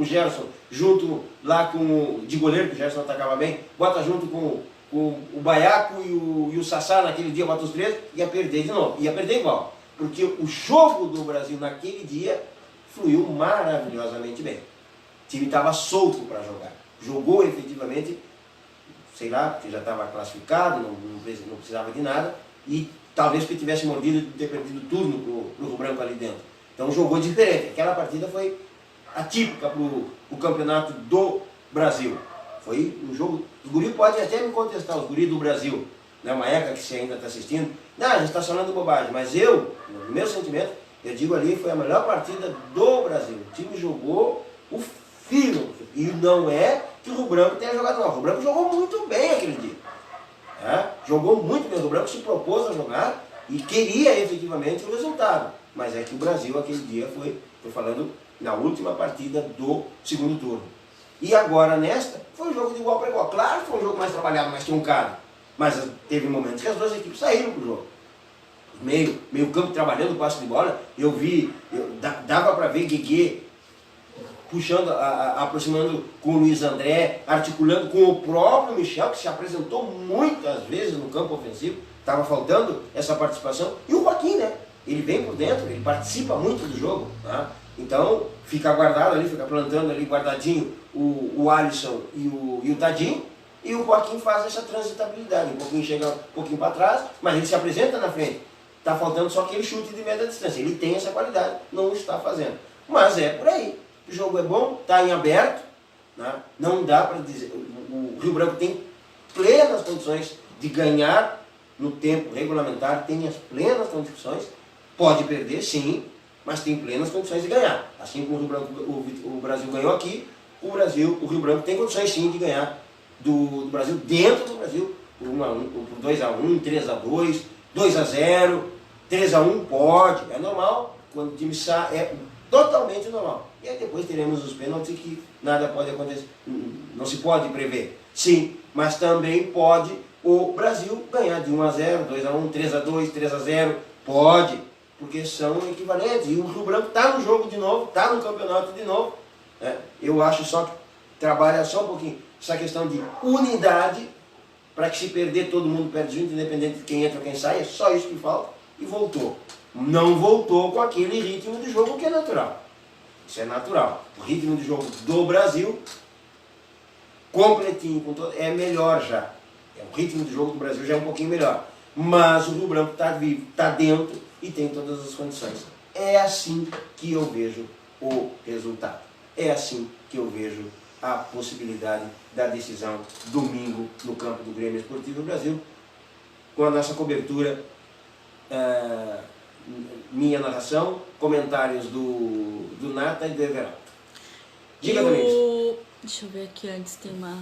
Gerson, junto lá com de goleiro, que o Gerson atacava bem, bota junto com o Baiaco e o Sassá naquele dia, bota os três, ia perder de novo, ia perder igual. Porque o jogo do Brasil naquele dia fluiu maravilhosamente bem. O time estava solto para jogar. Jogou efetivamente, sei lá, porque já estava classificado, não precisava de nada, e talvez que tivesse mordido de ter perdido o turno para o Rio Branco ali dentro. Então jogou diferente. Aquela partida foi atípica para o campeonato do Brasil. Foi um jogo. Os guris podem até me contestar, os guris do Brasil, né? Uma ECA que você ainda está assistindo. Não, a gente está falando bobagem, mas eu, no meu sentimento, eu digo ali, foi a melhor partida do Brasil. O time jogou o fino. E não é que o Rio Branco tenha jogado, não. O Rio Branco jogou muito bem aquele dia. Jogou muito bem. O Rio Branco se propôs a jogar e queria efetivamente o resultado. Mas é que o Brasil aquele dia foi falando na última partida do segundo turno. E agora nesta, foi um jogo de igual para igual. Claro que foi um jogo mais trabalhado, mais truncado. Mas teve momentos que as duas equipes saíram para o jogo. Meio campo trabalhando, passe de bola. Dava para ver Guigui puxando, aproximando com o Luiz André, articulando com o próprio Michel, que se apresentou muitas vezes no campo ofensivo. Estava faltando essa participação. E o Joaquim, né? Ele vem por dentro, ele participa muito do jogo. Tá? Então, fica guardado ali, fica plantando ali, guardadinho, o Alisson e o Tadinho. E o Joaquim faz essa transitabilidade. Um pouquinho chega um pouquinho para trás, mas ele se apresenta na frente. Está faltando só aquele chute de média distância. Ele tem essa qualidade, não está fazendo. Mas é por aí. O jogo é bom, está em aberto. Né? Não dá para dizer. O Rio Branco tem plenas condições de ganhar no tempo regulamentar, tem as plenas condições. Pode perder, sim, mas tem plenas condições de ganhar. Assim como o Brasil ganhou aqui, o Rio Branco tem condições sim de ganhar do Brasil, dentro do Brasil, por 2-1, 3-2, 2-0, 3-1 pode, é normal, quando o time sai, é totalmente normal. E aí depois teremos os pênaltis que nada pode acontecer, não se pode prever. Sim, mas também pode o Brasil ganhar de 1-0, 2-1, 3-2, 3-0, pode, porque são equivalentes. E o Rio Branco está no jogo de novo, está no campeonato de novo. Eu acho só que trabalha só um pouquinho essa questão de unidade, para que se perder todo mundo perde junto, independente de quem entra ou quem sai, é só isso que falta, e voltou. Não voltou com aquele ritmo de jogo que é natural. Isso é natural. O ritmo de jogo do Brasil, completinho, com todo, é melhor já. O ritmo de jogo do Brasil já é um pouquinho melhor. Mas o Rio Branco está vivo, está dentro e tem todas as condições. É assim que eu vejo o resultado. É assim que eu vejo a possibilidade da decisão domingo no campo do Grêmio Esportivo Brasil, com a nossa cobertura minha narração, comentários do Nata e do Everaldo. Diga, Denise. Deixa eu ver aqui antes, tem uma...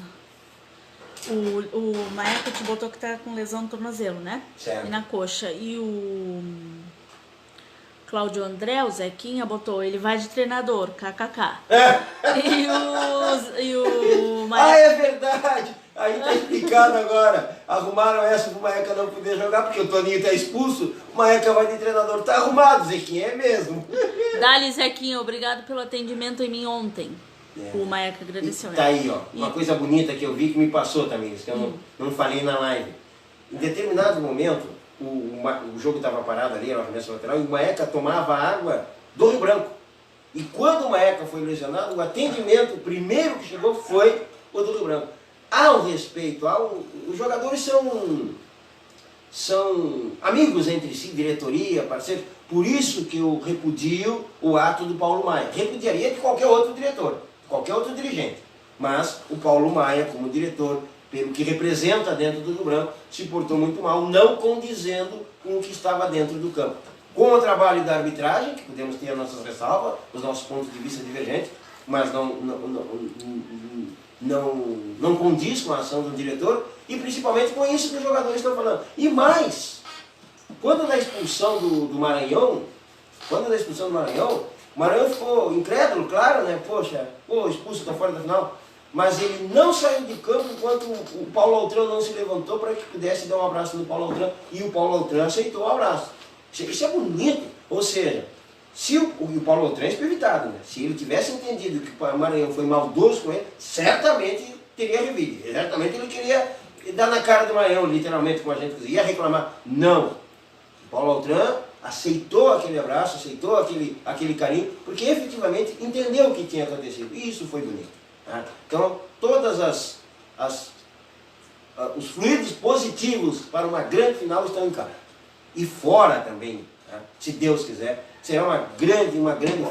O Maeka te botou que tá com lesão no tornozelo, né? Certo. E na coxa. E o Cláudio André, o Zequinha, botou, ele vai de treinador, kkk. E o Maeka... Ah, é verdade! Aí tá explicado agora. Arrumaram essa pro Maeka não poder jogar, porque o Toninho tá expulso, o Maeka vai de treinador. Tá arrumado, Zequinha, é mesmo. Dali, Zequinha, obrigado pelo atendimento em mim ontem. O Maeka agradeceu. Tá aí, ó, uma coisa bonita que eu vi que me passou também, que eu não falei na live. Em determinado momento, o jogo estava parado ali, era o arremesso lateral, e o Maeka tomava água do Rio Branco. E quando o Maeka foi lesionado, o atendimento, o primeiro que chegou foi o do Rio Branco. Há um respeito, os jogadores são amigos entre si, diretoria, parceiros. Por isso que eu repudio o ato do Paulo Maia. Repudiaria de qualquer outro diretor, qualquer outro dirigente. Mas o Paulo Maia, como diretor, pelo que representa dentro do Rio Branco, se portou muito mal, não condizendo com o que estava dentro do campo. Com o trabalho da arbitragem, que podemos ter as nossas ressalvas, os nossos pontos de vista divergentes, mas não condiz com a ação do diretor, e principalmente com isso que os jogadores estão falando. E mais, quando da expulsão do Maranhão, o Maranhão ficou incrédulo, claro, né? Poxa, expulso, está fora da final. Mas ele não saiu de campo enquanto o Paulo Altran não se levantou para que pudesse dar um abraço no Paulo Altran, e o Paulo Altran aceitou o abraço. Isso é bonito. Ou seja, se o Paulo Altran é evitado, né? Se ele tivesse entendido que o Maranhão foi maldoso com ele, certamente teria revido. Certamente ele queria dar na cara do Maranhão, literalmente, como a gente ia reclamar. Não. O Paulo Altran aceitou aquele abraço, aceitou aquele carinho, porque efetivamente entendeu o que tinha acontecido. E isso foi bonito. Tá? Então, todas os fluidos positivos para uma grande final estão em casa. E fora também, tá? Se Deus quiser, será uma grande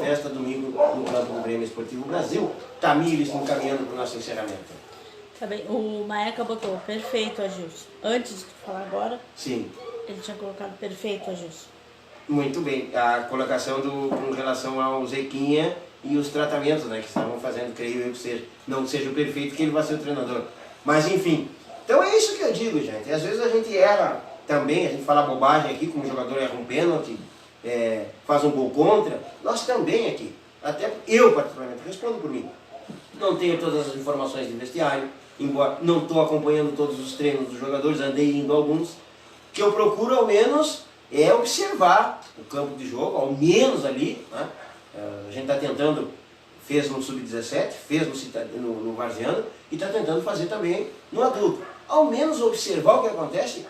festa domingo no campo do Grêmio Esportivo Brasil. Tamires encaminhando para o nosso encerramento. Tá bem, o Maeka botou perfeito, Agilson. Antes de falar agora, sim, ele tinha colocado perfeito, Agilson. Muito bem, a colocação com relação ao Zequinha e os tratamentos, né, que estavam fazendo, creio eu, que não seja o perfeito, que ele vai ser o treinador. Mas enfim, então é isso que eu digo, gente. Às vezes a gente erra também, a gente fala bobagem aqui, como o jogador erra um pênalti, faz um gol contra, nós também aqui. Até eu, particularmente, respondo por mim. Não tenho todas as informações de vestiário, embora não estou acompanhando todos os treinos dos jogadores, andei indo alguns, que eu procuro ao menos observar o campo de jogo, ao menos ali, né? A gente está tentando, fez no Sub-17, fez no Varziano, e está tentando fazer também no adulto. Ao menos observar o que acontece,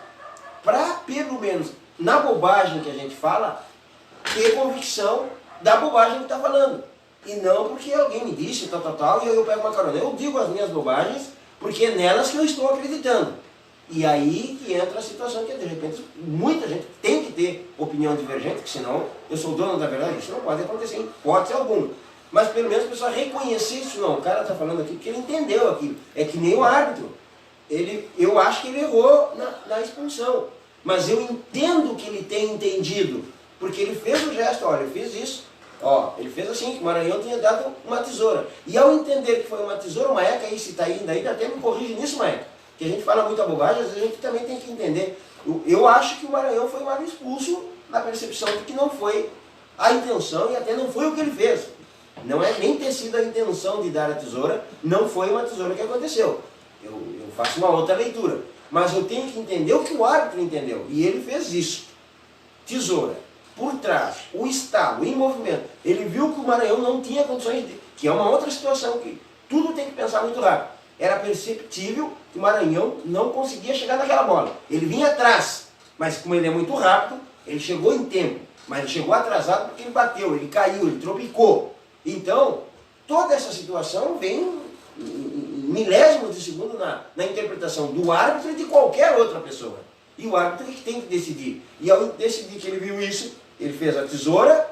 para pelo menos, na bobagem que a gente fala, ter convicção da bobagem que está falando. E não porque alguém me disse, tal, e eu pego uma carona. Eu digo as minhas bobagens, porque é nelas que eu estou acreditando. E aí que entra a situação que, de repente, muita gente tem que ter opinião divergente, porque senão eu sou dono da verdade. Isso não pode acontecer em hipótese alguma. Mas pelo menos a pessoa reconhecer isso. Não, o cara está falando aqui porque ele entendeu aquilo. É que nem o árbitro. Eu acho que ele errou na expulsão. Mas eu entendo que ele tem entendido. Porque ele fez o gesto, olha, eu fiz isso. Ó, ele fez assim, que o Maranhão tinha dado uma tesoura. E ao entender que foi uma tesoura, o Maeka, aí se está indo aí, até me corrige nisso, Maeka. Que a gente fala muita bobagem, às vezes a gente também tem que entender. Eu acho que o Maranhão foi mal expulso na percepção de que não foi a intenção e até não foi o que ele fez. Não é nem ter sido a intenção de dar a tesoura, não foi uma tesoura que aconteceu. Eu faço uma outra leitura. Mas eu tenho que entender o que o árbitro entendeu. E ele fez isso. Tesoura. Por trás, o estalo, em movimento. Ele viu que o Maranhão não tinha condições de... Que é uma outra situação que tudo tem que pensar muito rápido. Era perceptível que o Maranhão não conseguia chegar naquela bola. Ele vinha atrás, mas como ele é muito rápido, ele chegou em tempo. Mas ele chegou atrasado porque ele bateu, ele caiu, ele tropicou. Então, toda essa situação vem em milésimos de segundo na interpretação do árbitro e de qualquer outra pessoa. E o árbitro é que tem que decidir. E ao decidir que ele viu isso, ele fez a tesoura,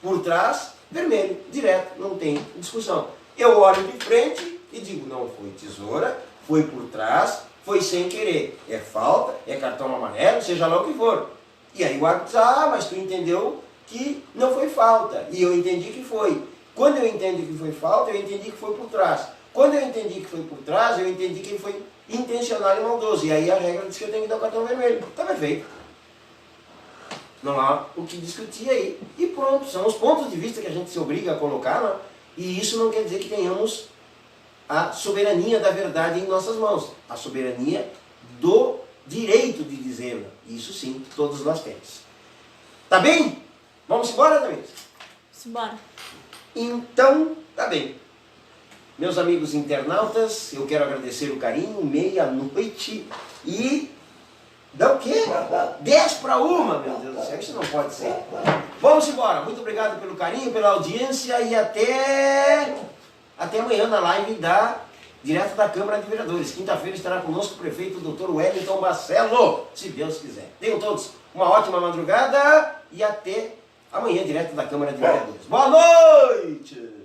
por trás, vermelho, direto, não tem discussão. Eu olho de frente e digo, não foi tesoura, foi por trás, foi sem querer. É falta, é cartão amarelo, seja lá o que for. E aí o árbitro diz, mas tu entendeu que não foi falta. E eu entendi que foi. Quando eu entendi que foi falta, eu entendi que foi por trás. Quando eu entendi que foi por trás, eu entendi que ele foi intencional e maldoso. E aí a regra diz que eu tenho que dar o cartão vermelho. Está perfeito. Não há o que discutir aí. E pronto, são os pontos de vista que a gente se obriga a colocar, não? E isso não quer dizer que tenhamos a soberania da verdade em nossas mãos. A soberania do direito de dizê-la. Isso sim, todos nós temos. Tá bem? Vamos embora, Tamires? Vamos embora. Então, tá bem. Meus amigos internautas, eu quero agradecer o carinho, 12:30 e... Dá o quê? 10:50, meu Deus do céu, isso não pode ser. Vamos embora. Muito obrigado pelo carinho, pela audiência e até amanhã na live direto da Câmara de Vereadores. Quinta-feira estará conosco o prefeito Dr. Wellington Bacelo, se Deus quiser. Tenham todos uma ótima madrugada e até amanhã direto da Câmara de Vereadores. Boa noite!